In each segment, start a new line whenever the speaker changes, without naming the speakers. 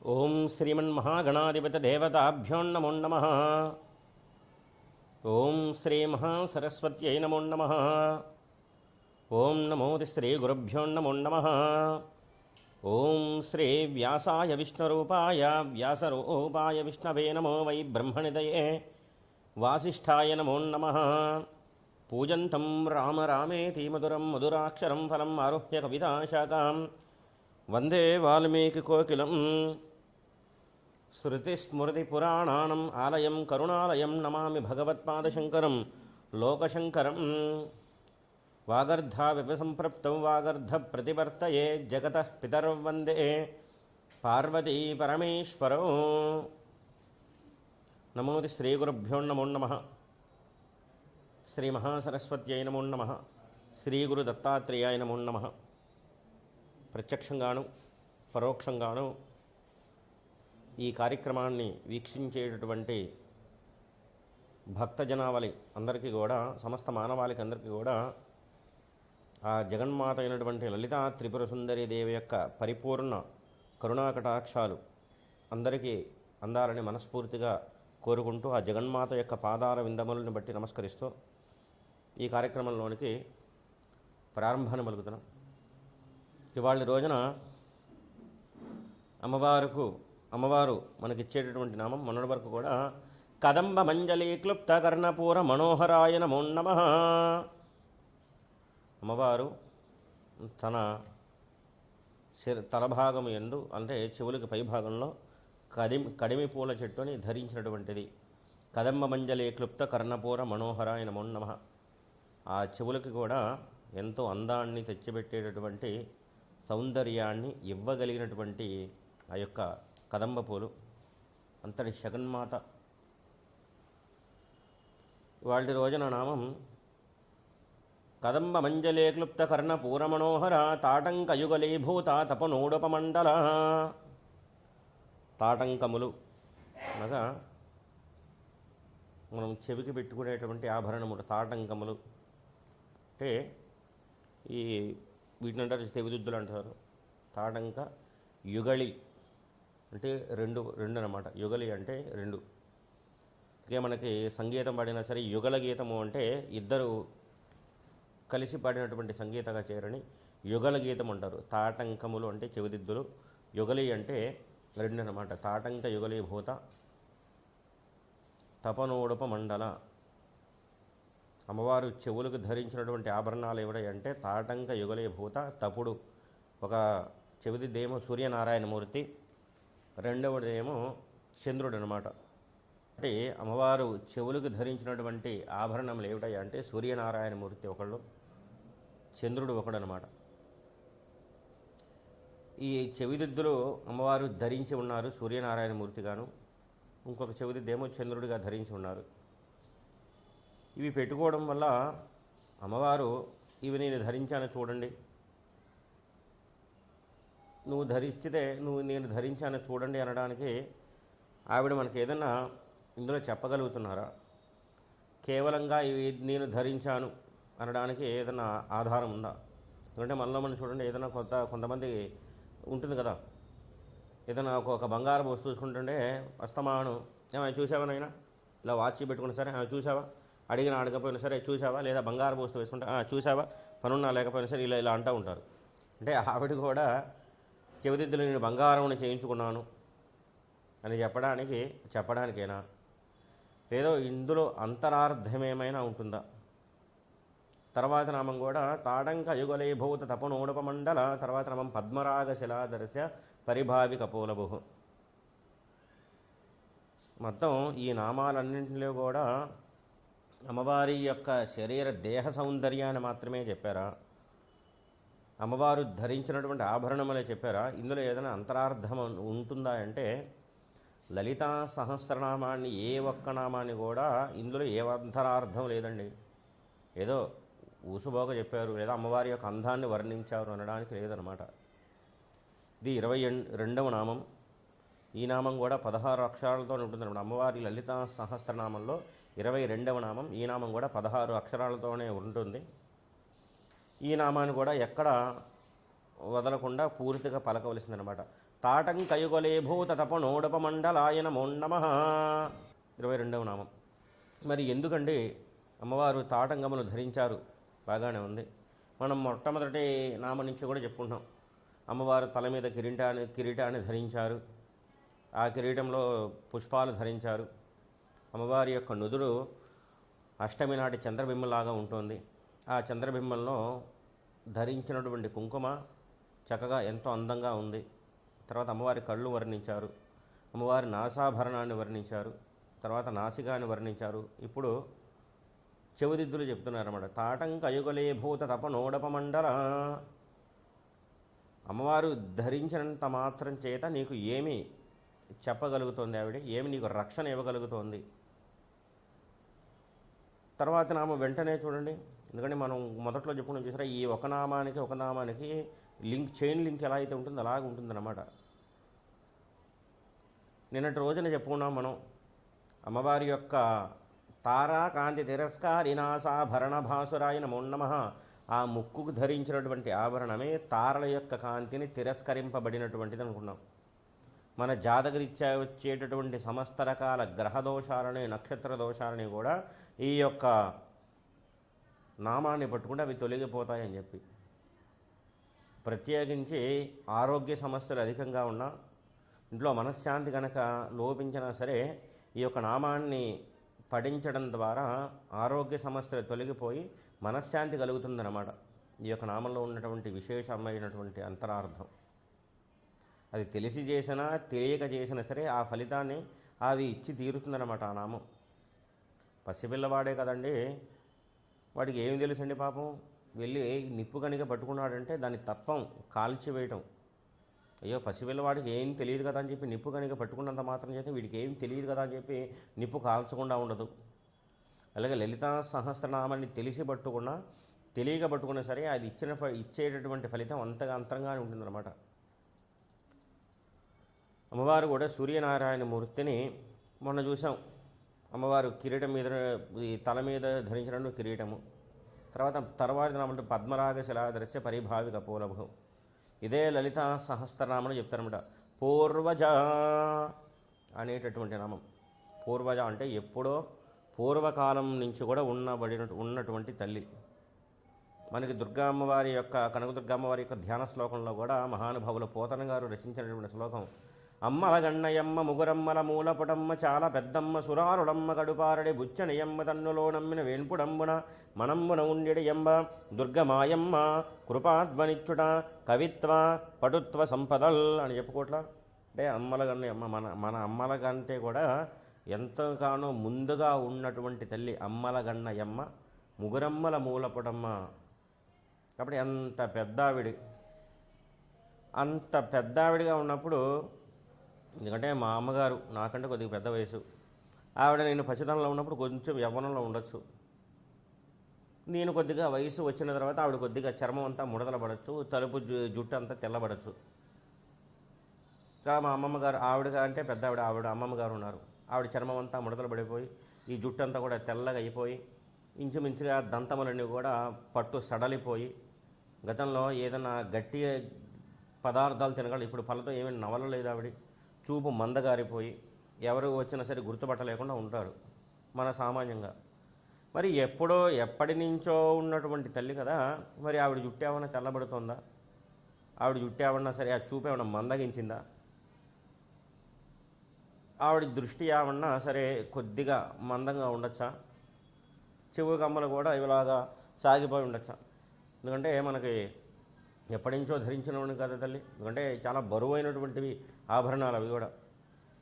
ఓం శ్రీమన్మహాగణాధిపతదేవతాభ్యో నమో నమః. ఓం శ్రీ మహాసరస్వత్యై నమో నమః. ఓం నమో శ్రీ గురుభ్యో నమో నమః. ఓం శ్రీ వ్యాసాయ విష్ణురూపాయ వ్యాసరూపాయ విష్ణవే నమో వై బ్రహ్మణిదయే వాసిష్ఠాయ నమో నమః. పూజంతం రామ రామేతి మధురం మధురాక్షరం ఫలం ఆరుహ్య కవితాశాఖాం వందే వాల్మీకికోకిలం. శృతిస్మృతిపురాణానం ఆలయం కరుణాలయం నమామి భగవత్పాదశంకరం లోకశంకరం. వాగర్ధావివసంప్రాప్తం వాగర్ధప్రతివర్తయే జగతః పితరౌ వందే పార్వతీ పరమేశ్వరౌ. నమో శ్రీగురుభ్యో నమో నమః. శ్రీ మహాసరస్వత్యై నమో నమః. శ్రీ గురు దత్తాత్రేయాయ నమో నమః. ప్రత్యక్షంగాను పరోక్షంగాను ఈ కార్యక్రమాన్ని వీక్షించేటటువంటి భక్తజనావళి అందరికీ కూడా, సమస్త మానవాళికి అందరికీ కూడా ఆ జగన్మాత అయినటువంటి లలితా త్రిపుర సుందరి దేవి యొక్క పరిపూర్ణ కరుణాకటాక్షాలు అందరికీ అందాలని మనస్ఫూర్తిగా కోరుకుంటూ ఆ జగన్మాత యొక్క పాదాల విందములను బట్టి నమస్కరిస్తూ ఈ కార్యక్రమంలోనికి ప్రారంభాన్ని పలుకుతున్నాం. ఇవాళ రోజున అమ్మవారు మనకిచ్చేటటువంటి నామం మొన్నటి వరకు కూడా కదంబ మంజలి క్లుప్త కర్ణపూర మనోహరాయ నమో నమః. అమ్మవారు తన తలభాగము యందు, అంటే చెవులకి పైభాగంలో కడిమి పూల చెట్టుని ధరించినటువంటిది. కదంబ మంజలి క్లుప్త కర్ణపూర మనోహరాయ నమో నమః. ఆ చెవులకి కూడా ఎంతో అందాన్ని తెచ్చిపెట్టేటటువంటి సౌందర్యాన్ని ఇవ్వగలిగినటువంటి ఆ యొక్క కదంబ పూలు అంతటి జగన్మాత. వాళ్ళ రోజున నామం కదంబ మంజలే క్లుప్త కర్ణ పూరమనోహర తాటంకయుగలీభూత తపనోడుపమండల. తాటంకములు అనగా మనం చెవికి పెట్టుకునేటువంటి ఆభరణములు తాటంకములు. అంటే ఈ వీటిని అంటారు చెవిదిద్దులు అంటారు. తాటంక యుగళి అంటే రెండు అన్నమాట. యుగలి అంటే రెండు. ఇక మనకి సంగీతం పాడినా సరే యుగల గీతము అంటే ఇద్దరు కలిసి పాడినటువంటి సంగీతగా చేరని యుగల గీతం అంటారు. తాటంకములు అంటే చెవిదిద్దులు, యుగలి అంటే రెండు అన్నమాట. తాటంక యుగలీభూత తపనోడుప మండల. అమ్మవారు చెవులకు ధరించినటువంటి ఆభరణాలు ఏమిటంటే తాటంక యుగలీభూత తపుడు. ఒక చెవిదిద్దేమో సూర్యనారాయణమూర్తి, రెండవదేమో చంద్రుడు అనమాట. అంటే అమ్మవారు చెవులకు ధరించినటువంటి ఆభరణములు ఏమిటంటే సూర్యనారాయణమూర్తి ఒకళ్ళు, చంద్రుడు ఒకడు అనమాట. ఈ చెవిదిద్దులు అమ్మవారు ధరించి ఉన్నారు సూర్యనారాయణమూర్తిగాను, ఇంకొక చెవిదిద్దేమో చంద్రుడిగా ధరించి ఉన్నారు. ఇవి పెట్టుకోవడం వల్ల అమ్మవారు ఇవి నేను ధరించాను చూడండి, నువ్వు ధరిస్తే నేను ధరించాను చూడండి అనడానికి ఆవిడ మనకి ఏదన్నా ఇందులో చెప్పగలుగుతున్నారా? కేవలంగా ఇవి నేను ధరించాను అనడానికి ఏదైనా ఆధారం ఉందా? ఎందుకంటే మనలో మనం చూడండి, ఏదైనా కొంతమంది ఉంటుంది కదా, ఏదైనా ఒక బంగారం వస్తువు చూసుకుంటుంటే అస్తమాను ఏమైనా చూసావనైనా ఇలా వాచ్ పెట్టుకున్నా సరే చూసావా, అడగకపోయినా సరే చూసావా, లేదా బంగారం వస్తువు వేసుకుంటే చూసావా, పనున్నా లేకపోయినా సరే ఇలా అంటూ ఉంటారు. అంటే ఆవిడ కూడా చెవిదిద్దులు నేను బంగారం చేయించుకున్నాను అని చెప్పడానికేనా, లేదో ఇందులో అంతరార్థమేమైనా ఉంటుందా? తర్వాత నామం కూడా తాటంక యుగలీభూత తపనోడుపమండల. తర్వాత నామం పద్మరాగ శిలాదర్శ పరిభావి కపోలభు. మొత్తం ఈ నామాలన్నింటిలో కూడా అమ్మవారి యొక్క శరీర దేహ సౌందర్యాన్ని మాత్రమే చెప్పారా? అమ్మవారు ధరించినటువంటి ఆభరణములే చెప్పారా? ఇందులో ఏదైనా అంతరార్థం ఉంటుందా అంటే లలితా సహస్రనామాన్ని ఏ ఒక్క నామాన్ని కూడా ఇందులో ఏ అంతరార్థం లేదండి. ఏదో ఊసుబోగ చెప్పారు లేదా అమ్మవారి యొక్క అందాన్ని వర్ణించారు అనడానికి లేదనమాట. ఇది 22వ నామం. ఈ నామం కూడా 16 అక్షరాలతో ఉంటుందన్నమాట. అమ్మవారి లలితా సహస్రనామంలో 22వ నామం. ఈ నామం కూడా 16 అక్షరాలతోనే ఉంటుంది. ఈ నామాన్ని కూడా ఎక్కడ వదలకుండా పూర్తిగా పలకవలసిందనమాట. తాటంకయుగలే భూత తపనోడపమండలాయ నమో నమః. 22వ నామం. మరి ఎందుకండి అమ్మవారు తాటంగములు ధరించారు? బాగానే ఉంది. మనం మొట్టమొదటి నామం నుంచి కూడా చెప్పుకుంటున్నాం. అమ్మవారు తల మీద కిరీటాన్ని ధరించారు. ఆ కిరీటంలో పుష్పాలు ధరించారు. అమ్మవారి యొక్క నుదురు అష్టమి నాటి చంద్రబింబంలాగా ఉంటుంది. ఆ చంద్రబింబంలో ధరించినటువంటి కుంకుమ చక్కగా ఎంతో అందంగా ఉంది. తర్వాత అమ్మవారి కళ్ళు వర్ణించారు, అమ్మవారి నాసాభరణాన్ని వర్ణించారు, తర్వాత నాసికాన్ని వర్ణించారు. ఇప్పుడు చెవిదిద్దులు చెప్తున్నారన్నమాట. తాటంకయుగలే భూత తపనోడపమండల. అమ్మవారు ధరించినంత మాత్రం చేత నీకు ఏమి చెప్పగలుగుతోంది ఆవిడ? ఏమి నీకు రక్షణ ఇవ్వగలుగుతోంది? తర్వాత నామం వెంటనే చూడండి. ఎందుకంటే మనం మొదట్లో చెప్పుకున్నాం చూసారా, ఈ ఒక నామానికి చైన్ లింక్ ఎలా అయితే ఉంటుందో అలాగే ఉంటుందన్నమాట. నిన్నటి రోజున చెప్పుకున్నాం మనం అమ్మవారి యొక్క తారా కాంతి తిరస్కారి నాసాభరణ భాసురాయ నమో నమః. ఆ ముక్కుకు ధరించినటువంటి ఆభరణమే తారల యొక్క కాంతిని తిరస్కరింపబడినటువంటిది అనుకున్నాం. మన జాతకరీత్యా వచ్చేటటువంటి సమస్త రకాల గ్రహ దోషాలని, నక్షత్ర దోషాలని కూడా ఈ యొక్క నామాన్ని పట్టుకుంటే అవి తొలగిపోతాయని చెప్పి, ప్రత్యేకించి ఆరోగ్య సమస్యలు అధికంగా ఉన్నా, ఇంట్లో మనశ్శాంతి కనుక లోపించినా సరే ఈ యొక్క నామాన్ని పఠించడం ద్వారా ఆరోగ్య సమస్యలు తొలగిపోయి మనశ్శాంతి కలుగుతుందన్నమాట. ఈ యొక్క నామంలో ఉన్నటువంటి విశేషమైనటువంటి అంతరార్థం. అది తెలిసి చేసినా తెలియక చేసినా సరే ఆ ఫలితాన్ని అవి ఇచ్చి తీరుతుందన్నమాట ఆ నామం. పసిపిల్లవాడే కదండి, వాడికి ఏమి తెలుసండి పాపం. వెళ్ళి నిప్పు కనుక పట్టుకున్నాడంటే దాని తత్వం కాల్చివేయటం. అయ్యో పసిపిల్లవాడికి ఏం తెలియదు కదా అని చెప్పి నిప్పు కనుక పట్టుకున్నంత మాత్రం చేస్తే వీడికి ఏం తెలియదు కదా అని చెప్పి నిప్పు కాల్చకుండా ఉండదు. అలాగే లలితా సహస్రనామాన్ని తెలిసి పట్టుకున్నా తెలియక పట్టుకున్నా సరే అది ఇచ్చేటటువంటి ఫలితం అంతరంగానే ఉంటుందన్నమాట. అమ్మవారు కూడా సూర్యనారాయణ మూర్తిని మొన్న చూసాం. అమ్మవారు కిరీటం మీద, ఈ తల మీద ధరించినటువంటి కిరీటము, తర్వాత నామంటే పద్మరాగ శిలాదృశ్య పరిభావిక పూలభం. ఇదే లలితా సహస్రనామని చెప్తారన్నమాట. పూర్వజ అనేటటువంటి నామం. పూర్వజ అంటే ఎప్పుడో పూర్వకాలం నుంచి కూడా ఉన్నటువంటి తల్లి. మనకి దుర్గా అమ్మవారి యొక్క, కనకదుర్గా అమ్మవారి యొక్క ధ్యాన శ్లోకంలో కూడా మహానుభావుల పోతన గారు రచించినటువంటి శ్లోకం. అమ్మల గన్నయమ్మ ముగురమ్మల మూలపుటమ్మ చాలా పెద్దమ్మ సురారుడమ్మ కడుపారడి బుచ్చనియమ్మ తన్నులో నమ్మిన వేన్పుడంబున మనంబున ఉండెడి ఎంబ దుర్గమాయమ్మ కృపాధ్వనిచ్చుట కవిత్వ పటుత్వ సంపదల్ అని చెప్పుకోట్లా. అంటే అమ్మల గన్నయమ్మ మన అమ్మల కంటే కూడా ఎంతగానో ముందుగా ఉన్నటువంటి తల్లి అమ్మల గన్నయమ్మ ముగురమ్మల మూలపుటమ్మ. కాబట్టి అంత పెద్దావిడిగా ఉన్నప్పుడు, ఎందుకంటే మా అమ్మగారు నాకంటే కొద్దిగా పెద్ద వయసు, ఆవిడ నేను పసితనంలో ఉన్నప్పుడు కొంచెం యవ్వనంలో ఉండొచ్చు. నేను కొద్దిగా వయసు వచ్చిన తర్వాత ఆవిడ కొద్దిగా చర్మం అంతా ముడతల పడవచ్చు, తలుపు జుట్టు అంతా తెల్లబడచ్చు. మా అమ్మమ్మగారు, ఆవిడ అంటే పెద్ద ఆవిడ అమ్మమ్మగారు ఉన్నారు. ఆవిడ చర్మం అంతా ముడతలు పడిపోయి ఈ జుట్టు అంతా కూడా తెల్లగా అయిపోయి ఇంచుమించుగా దంతములన్నీ కూడా పట్టు సడలిపోయి, గతంలో ఏదైనా గట్టి పదార్థాలు తినగలరు, ఇప్పుడు పళ్ళతో ఏమీ నవలలేదు. ఆవిడ చూపు మందగారిపోయి ఎవరు వచ్చినా సరే గుర్తుపట్టలేకుండా ఉంటారు మన సామాన్యంగా. మరి ఎప్పటి నుంచో ఉన్నటువంటి తల్లి కదా, మరి ఆవిడ జుట్టు ఏమన్నా తెల్లబడుతుందా? ఆవిడ జుట్టు ఏమన్నా సరే ఆ చూపు ఏమన్నా మందగించిందా? ఆవిడ దృష్టి ఏమన్నా సరే కొద్దిగా మందంగా ఉండొచ్చా? చెవు కమ్మలు కూడా ఇలాగా సాగిపోయి ఉండొచ్చా? ఎందుకంటే మనకి ఎప్పటి నుంచో ధరించినవి కదా తల్లి. ఎందుకంటే చాలా బరువైనటువంటివి ఆభరణాలు అవి కూడా.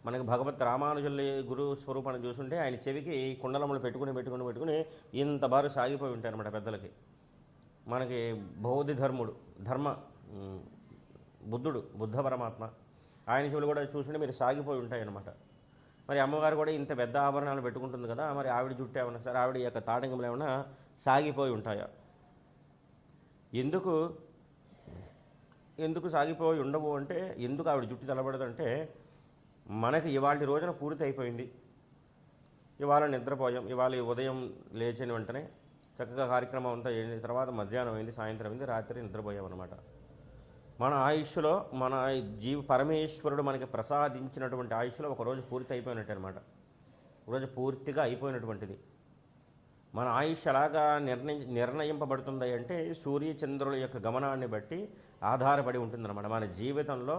మనకి భగవత్ రామానుజుల్లి గురు స్వరూపాన్ని చూస్తుంటే ఆయన చెవికి కుండలములు పెట్టుకుని ఇంత బారు సాగిపోయి ఉంటాయి అన్నమాట పెద్దలకి. మనకి బౌద్ధ బుద్ధ పరమాత్మ ఆయన చెవులు కూడా చూస్తుంటే మీరు సాగిపోయి ఉంటాయి అన్నమాట. మరి అమ్మగారు కూడా ఇంత పెద్ద ఆభరణాలు పెట్టుకుంటుంది కదా, మరి ఆవిడ జుట్టు ఏమన్నా సరే ఆవిడ యొక్క తాటంగములు ఏమన్నా సాగిపోయి ఉంటాయా? ఎందుకు సాగిపోయి ఉండవు అంటే, ఎందుకు ఆవిడ జుట్టు తెల్లబడదంటే, మనకి ఇవాళ రోజున పూర్తి అయిపోయింది. ఇవాళ నిద్రపోయాం. ఇవాళ ఉదయం లేచిన వెంటనే చక్కగా కార్యక్రమం అంతా అయిన తర్వాత మధ్యాహ్నం అయింది, సాయంత్రం అయింది, రాత్రి నిద్రపోయాం అనమాట. మన ఆయుష్లో మన పరమేశ్వరుడు మనకి ప్రసాదించినటువంటి ఆయుష్లో ఒకరోజు పూర్తి అయిపోయినట్టు అనమాట. ఒకరోజు పూర్తిగా అయిపోయినటువంటిది. మన ఆయుష్ ఎలాగా నిర్ణయింపబడుతుంది అంటే సూర్యచంద్రుల యొక్క గమనాన్ని బట్టి ఆధారపడి ఉంటుందన్నమాట. మన జీవితంలో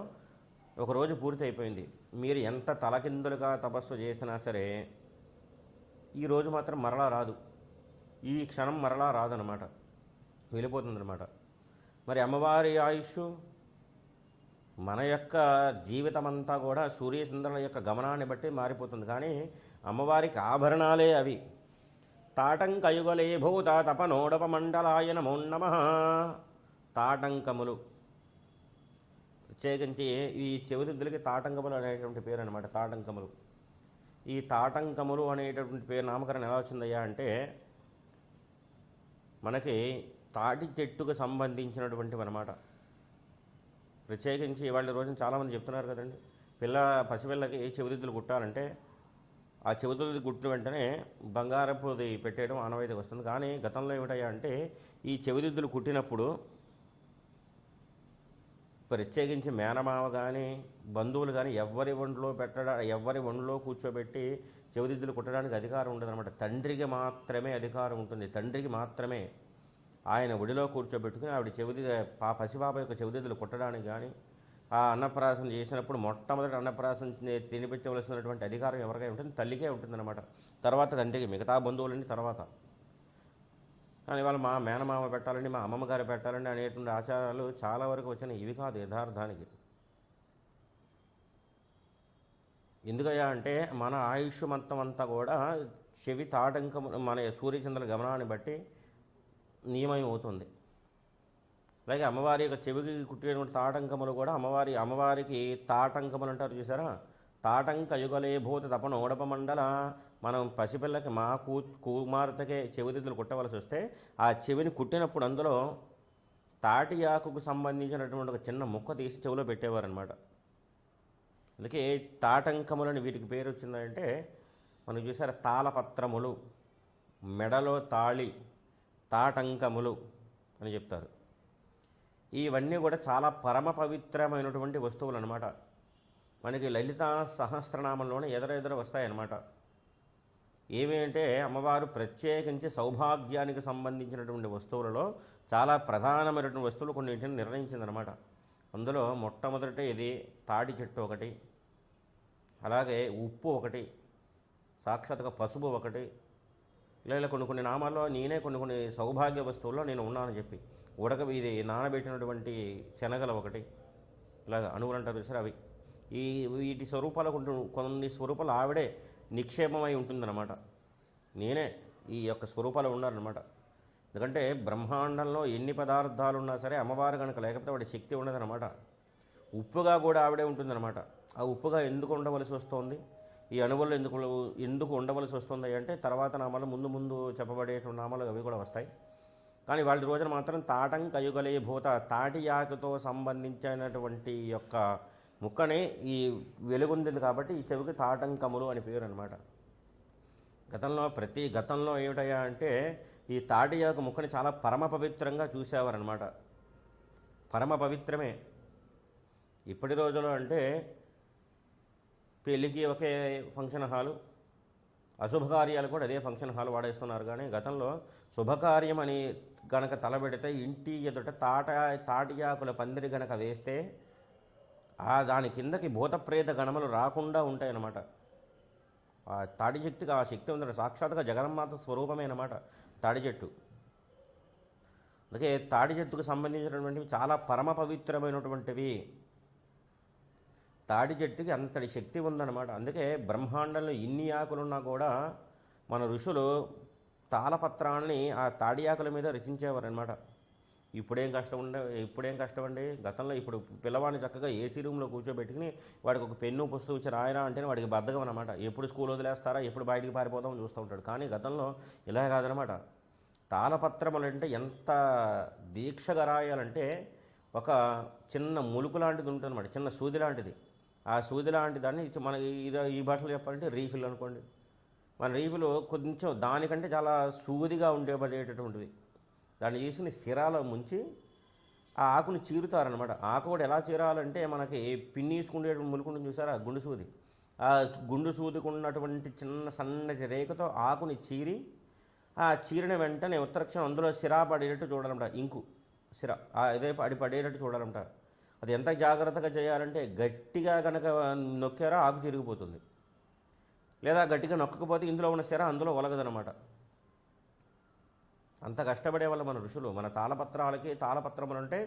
ఒకరోజు పూర్తి అయిపోయింది. మీరు ఎంత తలకిందులుగా తపస్సు చేసినా సరే ఈరోజు మాత్రం మరలా రాదు, ఈ క్షణం మరలా రాదనమాట, వెళ్ళిపోతుందన్నమాట. మరి అమ్మవారి ఆయుష్ మన యొక్క జీవితం అంతా కూడా సూర్యచంద్రుల యొక్క గమనాన్ని బట్టి మారిపోతుంది. కానీ అమ్మవారికి ఆభరణాలే అవి. తాటంకయుగలే భూత తపనోడపమండలాయ నమో నమః. తాటంకములు ప్రత్యేకించి ఈ చెవిదిద్దులకి తాటంకములు అనేటువంటి పేరు అనమాట. తాటంకములు. ఈ తాటంకములు అనేటటువంటి పేరు నామకరణం ఎలా వచ్చిందయ్యా అంటే మనకి తాటి చెట్టుకు సంబంధించినటువంటివి అనమాట. ప్రత్యేకించి ఇవాళ రోజున చాలామంది చెప్తున్నారు కదండి, పసిపిల్లకి చెవిదిద్దులు కుట్టాలంటే ఆ చెవిదిద్దులు కుట్టిన వెంటనే బంగారపుది పెట్టేయడం ఆనవాయితీ వస్తుంది. కానీ గతంలో ఏమిటయ్యా అంటే ఈ చెవిదిద్దులు కుట్టినప్పుడు ప్రత్యేకించి మేనమామ కానీ బంధువులు కానీ ఎవరి ఒంట్లో కూర్చోబెట్టి చెవిదిద్దులు కుట్టడానికి అధికారం ఉండదు అనమాట. తండ్రికి మాత్రమే అధికారం ఉంటుంది. తండ్రికి మాత్రమే ఆయన ఒడిలో కూర్చోబెట్టుకుని ఆవిడ పసిపాప యొక్క చెవిదిద్దులు కుట్టడానికి కానీ ఆ అన్నప్రాసన చేసినప్పుడు మొట్టమొదటి అన్నప్రాసన తినిపించవలసినటువంటి అధికారం ఎవరికై ఉంటుంది? తల్లికే ఉంటుందన్నమాట. తర్వాత తండ్రికి, మిగతా బంధువులని తర్వాత. కానీ వాళ్ళు మా మేనమామ పెట్టాలండి, మా అమ్మమ్మ గారు పెట్టాలండి అనేటువంటి ఆచారాలు చాలా వరకు వచ్చినాయి. ఇవి కాదు యథార్థానికి. ఎందుకయ్యా అంటే మన ఆయుష్ మొత్తం అంతా కూడా చెవి తాటంకం మన సూర్యచంద్రుల గమనాన్ని బట్టి నియమం అవుతుంది. అలాగే అమ్మవారి యొక్క చెవికి కుట్టినటువంటి తాటంకములు కూడా అమ్మవారికి తాటంకములు అంటారు చూసారా. తాటంక యుగలే భూత తపనోడపమండల. మనం పసిపిల్లకి మా కుమార్తెకే చెవిదిద్దులు కుట్టవలసి వస్తే ఆ చెవిని కుట్టినప్పుడు అందులో తాటి ఆకుకు సంబంధించినటువంటి ఒక చిన్న ముక్క తీసి చెవిలో పెట్టేవారనమాట. అందుకే తాటంకములని వీటికి పేరు వచ్చిందంటే మనం చూసారా, తాళపత్రములు, మెడలో తాళి, తాటంకములు అని చెప్తారు. ఇవన్నీ కూడా చాలా పరమ పవిత్రమైనటువంటి వస్తువులు అనమాట. మనకి లలితా సహస్రనామంలోనే ఎదురెదురు వస్తాయన్నమాట. ఏమి అంటే అమ్మవారు ప్రత్యేకించి సౌభాగ్యానికి సంబంధించినటువంటి వస్తువులలో చాలా ప్రధానమైనటువంటి వస్తువులు కొన్నింటిని నిర్ణయించిందనమాట. అందులో మొట్టమొదటి ఇది తాటి చెట్టు ఒకటి, అలాగే ఉప్పు ఒకటి, సాక్షాత్గా పసుపు ఒకటి, ఇలా కొన్ని నామాల్లో నేనే కొన్ని సౌభాగ్య వస్తువుల్లో నేను ఉన్నానని చెప్పి ఇది నానబెట్టినటువంటి శనగలు ఒకటి, ఇలాగ అణువులు అంటారు సరే అవి. వీటి స్వరూపాలకు కొన్ని స్వరూపాలు ఆవిడే నిక్షేపమై ఉంటుందన్నమాట. నేనే ఈ యొక్క స్వరూపాలు ఉన్నారనమాట. ఎందుకంటే బ్రహ్మాండంలో ఎన్ని పదార్థాలు ఉన్నా సరే అమ్మవారు కనుక లేకపోతే వాడి శక్తి ఉండదన్నమాట. ఉప్పుగా కూడా ఆవిడే ఉంటుందన్నమాట. ఆ ఉప్పుగా ఎందుకు ఉండవలసి వస్తుంది, ఈ అణువుల్లో ఎందుకు ఉండవలసి వస్తుంది అంటే తర్వాత నామాలు ముందు చెప్పబడేటువంటి నామాలు అవి కూడా వస్తాయి. కానీ వాళ్ళ రోజున మాత్రం తాటంకయుగలే భూత, తాటి ఆకుతో సంబంధించినటువంటి యొక్క ముక్కని ఈ వెలుగుంది కాబట్టి ఈ చెవికి తాటంకములు అని పేరు అనమాట. గతంలో ఏమిటయ్యా అంటే ఈ తాటి ఆకు ముక్కని చాలా పరమ పవిత్రంగా చూసేవారనమాట. పరమ పవిత్రమే. ఇప్పటి రోజుల్లో అంటే పెళ్ళికి ఒకే ఫంక్షన్ హాలు, అశుభకార్యాలు కూడా అదే ఫంక్షన్ హాల్ వాడేస్తున్నారు. కానీ గతంలో శుభకార్యం అని గనక తలబెడితే ఇంటి ఎదుట తాటి ఆకుల పందిరి గనక వేస్తే దాని కిందకి భూతప్రేత గణములు రాకుండా ఉంటాయన్నమాట. ఆ తాడి శక్తికి ఆ శక్తి ఉందంటే సాక్షాత్గా జగన్మాత స్వరూపమే అన్నమాట తాడి చెట్టు. అందుకే తాడి చెట్టుకు సంబంధించినటువంటివి చాలా పరమ పవిత్రమైనటువంటివి. తాడి చెట్టుకి అంతటి శక్తి ఉందన్నమాట. అందుకే బ్రహ్మాండంలో ఇన్ని ఆకులున్నా కూడా మన ఋషులు తాళపత్రాన్ని ఆ తాడి ఆకుల మీద రచించేవారనమాట. ఇప్పుడేం కష్టం అండి. గతంలో ఇప్పుడు పిల్లవాడిని చక్కగా ఏసీ రూమ్లో కూర్చోబెట్టుకుని వాడికి ఒక పెన్ను పుస్తకం ఇచ్చి రాయరా అంటేనే వాడికి బద్ధకం అనమాట. ఎప్పుడు స్కూల్ వదిలేస్తారా, ఎప్పుడు బయటికి పారిపోతామని చూస్తూ ఉంటాడు. కానీ గతంలో ఇలా కాదనమాట. తాళపత్రములు అంటే ఎంత దీక్షగా రాయాలంటే ఒక చిన్న ములుకు లాంటిది ఉంటుంది అన్నమాట, చిన్న సూది లాంటిది. ఆ సూది లాంటి దాన్ని మన ఈ భాషలో చెప్పాలంటే రీఫిల్ అనుకోండి. మన రీఫిల్ కొంచెం దానికంటే చాలా సూదిగా ఉండేటటువంటిది. దాన్ని తీసుకుని సిరాలో ముంచి ఆ ఆకుని చీరుతారనమాట. ఆకు కూడా ఎలా చీరాలంటే మనకి పిన్నీసుకుండే ములుకుంటుంది చూసారా, గుండు సూది. ఆ గుండు సూదుకున్నటువంటి చిన్న సన్నటి రేఖతో ఆకుని చీరి, ఆ చీరిన వెంటనే ఉత్తరక్షణం అందులో సిరా పడేటట్టు చూడాలంట. ఇంకు సిరా ఇదే పడేటట్టు చూడాలంట. అది ఎంత జాగ్రత్తగా చేయాలంటే గట్టిగా కనుక నొక్కారో ఆకు చిరిగిపోతుంది, లేదా గట్టిగా నొక్కకపోతే ఇందులో ఉన్న సిర అందులో ఒలగదనమాట. అంత కష్టపడే వాళ్ళ మన ఋషులు. మన తాళపత్రాలకి తాళపత్రములు అంటే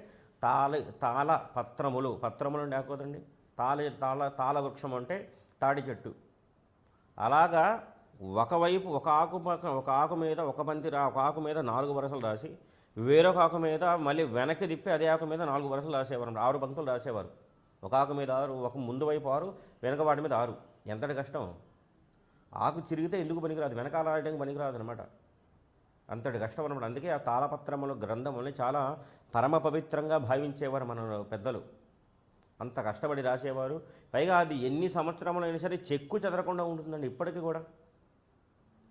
తాళపత్రములు, పత్రములు లేకపోతండి. తాళ వృక్షం అంటే తాడి చెట్టు. అలాగా ఒకవైపు ఒక ఆకు మీద ఒక ఆకు మీద 4 వరుసలు రాసి, వేరొక ఆకు మీద మళ్ళీ వెనక్కి తిప్పి అదే ఆకు మీద 4 వరుసలు రాసేవారు. 6 పంక్తులు రాసేవారు. ఒక ఆకు మీద 6, ఒక ముందు వైపు 6, వెనక వాటి మీద 6. ఎంతటి కష్టం! ఆకు చిరిగితే ఎందుకు పనికిరాదు, వెనకాల రాయడానికి పనికిరాదు అనమాట. అంతటి కష్టం అనమాట. అందుకే ఆ తాళపత్రముల గ్రంథముల్ని చాలా పరమ పవిత్రంగా భావించేవారు మన పెద్దలు. అంత కష్టపడి రాసేవారు. పైగా అది ఎన్ని సంవత్సరములైనా సరే చెక్కు చెదరకుండా ఉంటుందండి ఇప్పటికీ కూడా.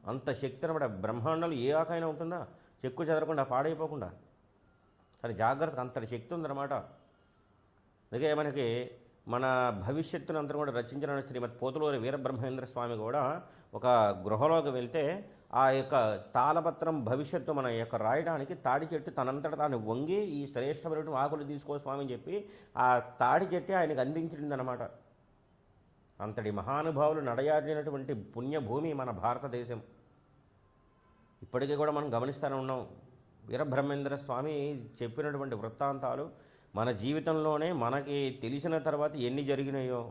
అంత శక్తి అనమాట. బ్రహ్మాండంలో ఏ ఆకైనా ఉంటుందా చెక్కు చెదరకుండా, పాడైపోకుండా. సరే జాగ్రత్త, అంతటి శక్తి ఉందన్నమాట. అందుకే మనకి మన భవిష్యత్తును అంతా కూడా రచించిన శ్రీమద్ పోతులూరి వీరబ్రహ్మేంద్ర స్వామి కూడా ఒక గృహలోకి వెళ్తే ఆ యొక్క తాళపత్రం భవిష్యత్తు మన యొక్క రాయడానికి తాడి చెట్టు తనంతట తాను వంగి ఈ శ్రేష్టమైన ఆకులు తీసుకో స్వామి అని చెప్పి ఆ తాడి చెట్టు ఆయనకు అందించిందనమాట. అంతటి మహానుభావులు నడయాడినటువంటి పుణ్యభూమి మన భారతదేశం. ఇప్పటికీ కూడా మనం గమనిస్తూనే ఉన్నాం. వీరబ్రహ్మేంద్ర స్వామి చెప్పినటువంటి వృత్తాంతాలు మన జీవితంలోనే మనకి తెలిసిన తర్వాత ఎన్ని జరిగినాయో,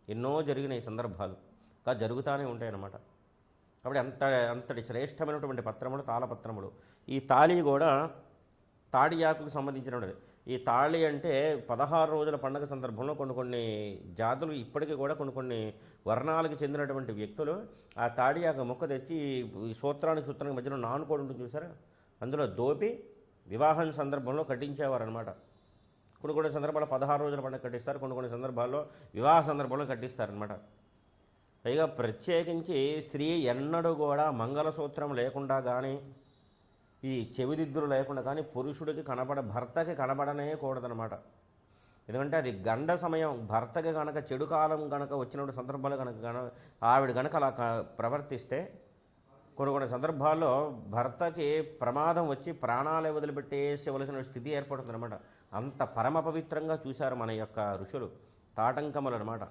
ఎన్నో జరిగినాయి సందర్భాలు ఇంకా జరుగుతూనే ఉంటాయన్నమాట. కాబట్టి అంతటి శ్రేష్టమైనటువంటి పత్రములు తాళపత్రములు. ఈ తాళి కూడా తాడి ఆకుకు సంబంధించినది. ఈ తాళి అంటే 16 రోజుల పండుగ సందర్భంలో కొన్ని జాతులు ఇప్పటికీ కూడా కొన్ని వర్ణాలకు చెందినటువంటి వ్యక్తులు ఆ తాడి ఆకు మొక్క తెచ్చి ఈ సూత్రానికి మధ్యలో నానుకోడు ఉంటుంది చూసారా, అందులో దోపి వివాహం సందర్భంలో కట్టించేవారనమాట. కొన్ని సందర్భాల్లో 16 రోజుల పండుగ కట్టిస్తారు, కొన్ని సందర్భాల్లో వివాహ సందర్భంలో కట్టిస్తారనమాట. పైగా ప్రత్యేకించి స్త్రీ ఎన్నడూ కూడా మంగళసూత్రం లేకుండా కానీ, ఈ చెవిదిద్దులు లేకుండా కానీ పురుషుడికి భర్తకి కనబడనే కూడదనమాట. ఎందుకంటే అది గండ సమయం. భర్తకి కనుక చెడు కాలం కనుక వచ్చినప్పుడు సందర్భాలు ఆవిడ కనుక అలా ప్రవర్తిస్తే కొన్ని సందర్భాల్లో భర్తకి ప్రమాదం వచ్చి ప్రాణాలే వదిలిపెట్టేసేవలసిన స్థితి ఏర్పడుతుందన్నమాట. అంత పరమ పవిత్రంగా చూశారు మన యొక్క ఋషులు తాటంకములు అనమాట.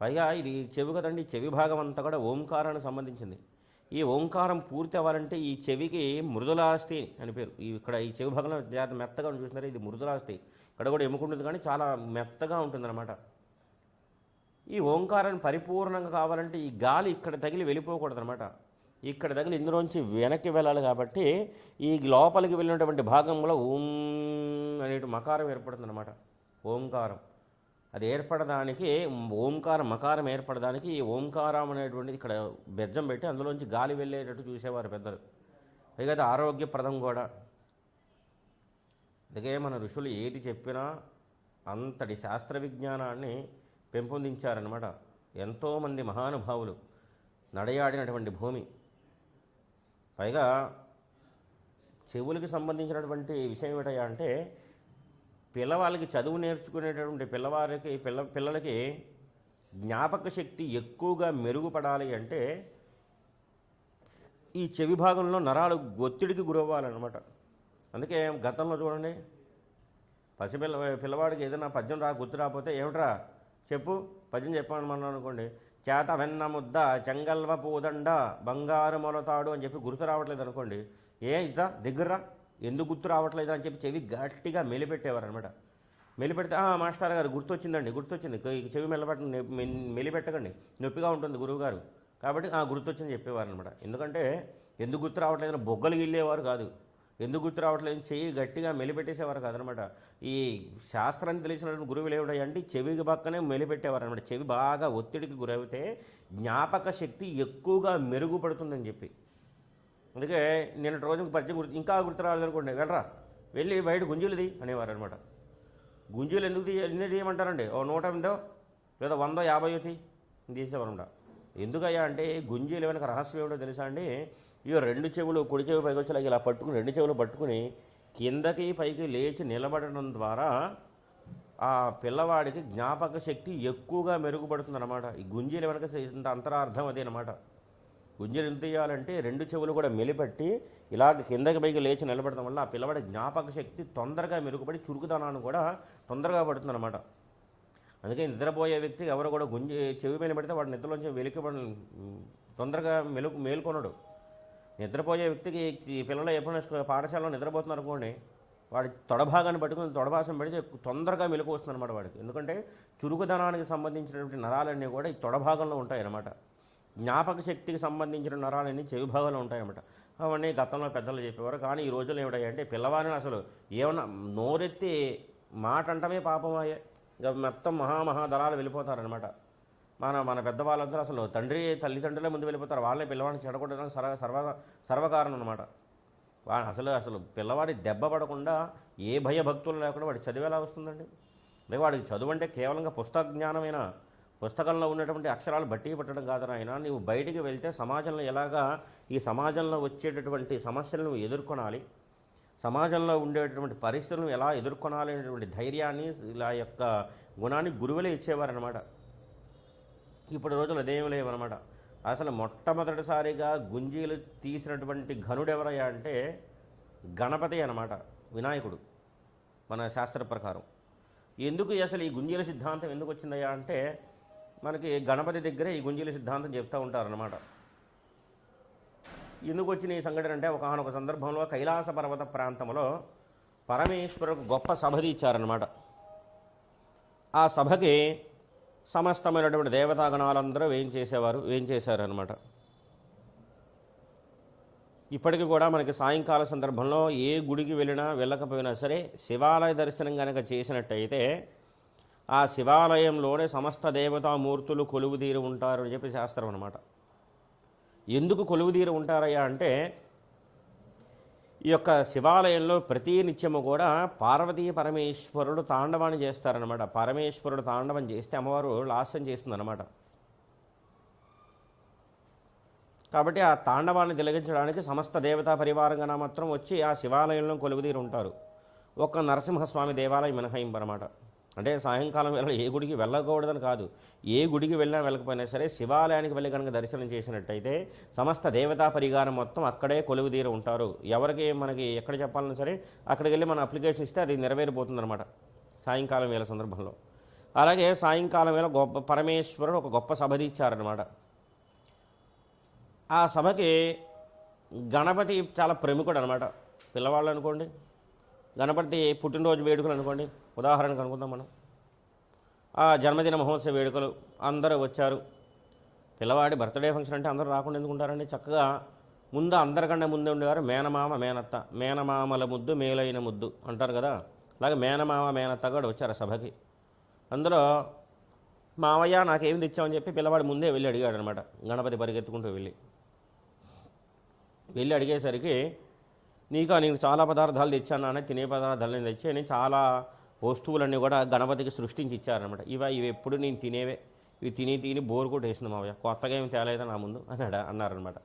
పైగా ఇది చెవి కదండి, చెవి భాగం అంతా కూడా ఓంకారానికి సంబంధించింది. ఈ ఓంకారం పూర్తి అవ్వాలంటే ఈ చెవికి మృదులాస్థి అని పేరు. ఇక్కడ ఈ చెవి భాగంలో జాగ్రత్త మెత్తగా చూసినారు, ఇది మృదులాస్థి. ఇక్కడ కూడా ఎముకుంటుంది కానీ చాలా మెత్తగా ఉంటుందన్నమాట. ఈ ఓంకారాన్ని పరిపూర్ణంగా కావాలంటే ఈ గాలి ఇక్కడ తగిలి వెళ్ళిపోకూడదనమాట. ఇక్కడ తగిలి ఇందులోంచి వెనక్కి వెళ్ళాలి. కాబట్టి ఈ లోపలికి వెళ్ళినటువంటి భాగంలో ఓం అనే మకారం ఏర్పడుతుందన్నమాట. ఓంకారం అది ఏర్పడడానికి, ఓంకారం మకారం ఏర్పడడానికి ఈ ఓంకారం అనేటువంటిది ఇక్కడ బెజ్జం పెట్టి అందులోంచి గాలి వెళ్ళేటట్టు చూసేవారు పెద్దలు. పైగా అది ఆరోగ్యప్రదం కూడా. అందుకే మన ఋషులు ఏది చెప్పినా అంతటి శాస్త్ర విజ్ఞానాన్ని పెంపొందించారనమాట. ఎంతోమంది మహానుభావులు నడయాడినటువంటి భూమి. పైగా చెవులకి సంబంధించినటువంటి విషయం ఏమిటయ్యా అంటే, పిల్లవాళ్ళకి చదువు నేర్చుకునేటటువంటి పిల్లలకి జ్ఞాపక శక్తి ఎక్కువగా మెరుగుపడాలి అంటే ఈ చెవి భాగంలో నరాలు ఒత్తిడికి గురవ్వాలన్నమాట. అందుకే గతంలో చూడండి, పిల్లవాడికి ఏదైనా పద్యం గుర్తు రాకపోతే ఏమిట్రా చెప్పు పద్యం చెప్పమన్నాను అనుకోండి, చేత వెన్న ముద్ద చెంగల్వ పూదండ బంగారు మొలతాడు అని చెప్పి గుర్తు రావట్లేదు అనుకోండి, ఇట్రా దగ్గర్రా ఎందుకు గుర్తు రావట్లేదు అని చెప్పి చెవి గట్టిగా మెలిపెట్టేవారు అనమాట. మెలిపెడితే మాస్టర్ గారు గుర్తొచ్చింది చెవి మెలిపెట్టకండి, నొప్పిగా ఉంటుంది గురువుగారు, కాబట్టి గుర్తొచ్చింది చెప్పేవారు అనమాట. ఎందుకంటే ఎందుకు గుర్తు రావట్లేదని బొగ్గలు గిల్లేవారు కాదు, ఎందుకు గుర్తు రావట్లేదని చెయ్యి గట్టిగా మెలిపెట్టేసేవారు కాదనమాట. ఈ శాస్త్రాన్ని తెలిసినటువంటి గురువులు ఏమిటంటే చెవికి పక్కనే మెలిపెట్టేవారు అనమాట. చెవి బాగా ఒత్తిడికి గురైతే జ్ఞాపక శక్తి ఎక్కువగా మెరుగుపడుతుందని చెప్పి. అందుకే నిన్నటి రోజుకి పద్యం ఇంకా గుర్తు రాలేదనుకోండి, వెళ్ళి బయట గుంజీలుది అనేవారు అనమాట. గుంజీలు ఎన్ని తీయమంటారండి, 100 లేదా 100, 50 తీసేవారనమాట. ఎందుకయ్యా అంటే గుంజీలు వెనక రహస్యం ఏమిటో తెలుసా అండి? ఇక 2 చెవులు, కుడి చెవి పైకి వచ్చి ఇలా పట్టుకుని 2 చెవులు పట్టుకుని కిందకి పైకి లేచి నిలబడడం ద్వారా ఆ పిల్లవాడికి జ్ఞాపక శక్తి ఎక్కువగా మెరుగుపడుతుందన్నమాట. ఈ గుంజీల వెనక ఇంత అంతరార్థం అదే అనమాట. గుంజీలు ఎంత చేయాలంటే రెండు చెవులు కూడా మెలిపెట్టి ఇలాగ కిందకి పైకి లేచి నిలబడడం వల్ల ఆ పిల్లవాడి జ్ఞాపక శక్తి తొందరగా మెరుగుపడి చురుకుదనాన్ని కూడా తొందరగా పడుతుందన్నమాట. అందుకే నిద్రపోయే వ్యక్తికి ఎవరు కూడా చెవి మీద పెడితే వాడు నిద్రలోంచి తొందరగా మేలుకొనడు. నిద్రపోయే వ్యక్తికి ఈ పిల్లలు ఎప్పుడైనా పాఠశాలలో నిద్రపోతున్నారు అనుకోండి, వాడి తొడభాగాన్ని పట్టుకుని తొడభాసం పెడితే తొందరగా మెలకు వస్తుంది అనమాట వాడికి. ఎందుకంటే చురుకుదనానికి సంబంధించినటువంటి నరాలన్నీ కూడా ఈ తొడభాగంలో ఉంటాయన్నమాట. జ్ఞాపక శక్తికి సంబంధించిన నరాలన్నీ చెవి భాగంలో ఉంటాయన్నమాట. అవన్నీ గతంలో పెద్దలు చెప్పేవారు. కానీ ఈ రోజుల్లో ఏమిటాయంటే పిల్లవాడిని అసలు ఏమన్నా నోరెత్తి మాట అంటమే పాపమాయే, ఇక మొత్తం మహాదళాలు వెళ్ళిపోతారనమాట. మన పెద్దవాళ్ళందరూ అసలు తల్లిదండ్రులే ముందు వెళ్ళిపోతారు. వాళ్ళే పిల్లవాడిని చెడగొట్టడానికి సర్వకారణం అనమాట. అసలు పిల్లవాడి దెబ్బ పడకుండా ఏ భయభక్తులు లేకుండా వాడి చదివి ఎలా వస్తుందండి? అదే వాడికి చదువు అంటే కేవలంగా పుస్తక జ్ఞానమైన పుస్తకంలో ఉన్నటువంటి అక్షరాలు బట్టి పట్టడం కాదని ఆయన నీవు బయటికి వెళ్తే సమాజంలో ఎలాగా ఈ సమాజంలో వచ్చేటటువంటి సమస్యలను ఎదుర్కొనాలి, సమాజంలో ఉండేటటువంటి పరిస్థితులను ఎలా ఎదుర్కొనాలి అనేటువంటి ధైర్యాన్ని ఇలా యొక్క గుణాన్ని గురువులే ఇచ్చేవారనమాట. ఇప్పుడు రోజులు అదేం లేవన్నమాట. అసలు మొట్టమొదటిసారిగా గుంజీలు తీసినటువంటి ఘనుడెవరయ్యా అంటే గణపతి అన్నమాట, వినాయకుడు. మన శాస్త్ర ప్రకారం ఎందుకు అసలు ఈ గుంజీల సిద్ధాంతం ఎందుకు వచ్చిందయ్యా అంటే మనకి గణపతి దగ్గరే ఈ గుంజీల సిద్ధాంతం చెప్తూ ఉంటారన్నమాట. ఎందుకు వచ్చిన ఈ సంఘటన అంటే ఒకనొక సందర్భంలో కైలాస పర్వత ప్రాంతంలో పరమేశ్వరుకు గొప్ప సభ ఇచ్చారన్నమాట. ఆ సభకి సమస్తమైనటువంటి దేవతాగణాలందరూ ఏం చేశారనమాట. ఇప్పటికీ కూడా మనకి సాయంకాల సందర్భంలో ఏ గుడికి వెళ్ళకపోయినా సరే శివాలయ దర్శనం కనుక చేసినట్టయితే ఆ శివాలయంలోనే సమస్త దేవతామూర్తులు కొలువుదీరి ఉంటారు అని చెప్పి శాస్త్రం అనమాట. ఎందుకు కొలువుదీరి ఉంటారయ్యా అంటే ఈ యొక్క శివాలయంలో ప్రతి నిత్యము కూడా పార్వతీ పరమేశ్వరుడు తాండవాన్ని చేస్తారనమాట. పరమేశ్వరుడు తాండవం చేస్తే అమ్మవారు లాస్యం చేస్తుందన్నమాట. కాబట్టి ఆ తాండవాన్ని తిలగించడానికి సమస్త దేవతా పరివారంగా మాత్రం వచ్చి ఆ శివాలయంలో కొలువుదీరి ఉంటారు. ఒక్క నరసింహస్వామి దేవాలయం మినహాయింపనమాట. అంటే సాయంకాలం వేళ ఏ గుడికి వెళ్ళకూడదని కాదు, ఏ గుడికి వెళ్ళకపోయినా సరే శివాలయానికి వెళ్ళి కనుక దర్శనం చేసినట్టయితే సమస్త దేవతా పరివారం మొత్తం అక్కడే కొలువుదీరి ఉంటారు. ఎవరికి మనకి ఎక్కడ చెప్పాలన్నా సరే అక్కడికి వెళ్ళి మన అప్లికేషన్ ఇస్తే అది నెరవేరిపోతుందన్నమాట సాయంకాలం వేళ సందర్భంలో. అలాగే సాయంకాలం వేళ పరమేశ్వరుడు ఒక గొప్ప సభ ఇచ్చారనమాట. ఆ సభకి గణపతి చాలా ప్రముఖుడు అనమాట. పిల్లవాళ్ళు అనుకోండి, గణపతి పుట్టినరోజు వేడుకలు అనుకోండి, ఉదాహరణకు అనుకుందాం మనం. ఆ జన్మదిన మహోత్సవ వేడుకలు అందరూ వచ్చారు. పిల్లవాడి బర్త్డే ఫంక్షన్ అంటే అందరూ రాకుండా ఎందుకుంటారండి? చక్కగా అందరికన్నా ముందే ఉండేవారు మేనమామ మేనత్త. మేనమామల ముద్దు మేలైన ముద్దు అంటారు కదా, అలాగే మేనమామ మేనత్త కూడా వచ్చారు సభకి. అందులో మావయ్య నాకేం తెచ్చామని చెప్పి పిల్లవాడు ముందే వెళ్ళి అడిగాడు అనమాట. గణపతి పరిగెత్తుకుంటూ వెళ్ళి అడిగేసరికి నేను చాలా పదార్థాలు తెచ్చాను నాన్న, తినే పదార్థాలు నేను తెచ్చి నేను చాలా వస్తువులన్నీ కూడా గణపతికి సృష్టించి ఇచ్చారనమాట. ఇవి ఎప్పుడు నేను తినేవే, ఇవి తిని బోరు కూడా వేసింది మావయ్య, కొత్తగా ఏమి తేలేదా నా ముందు అన్నారనమాట.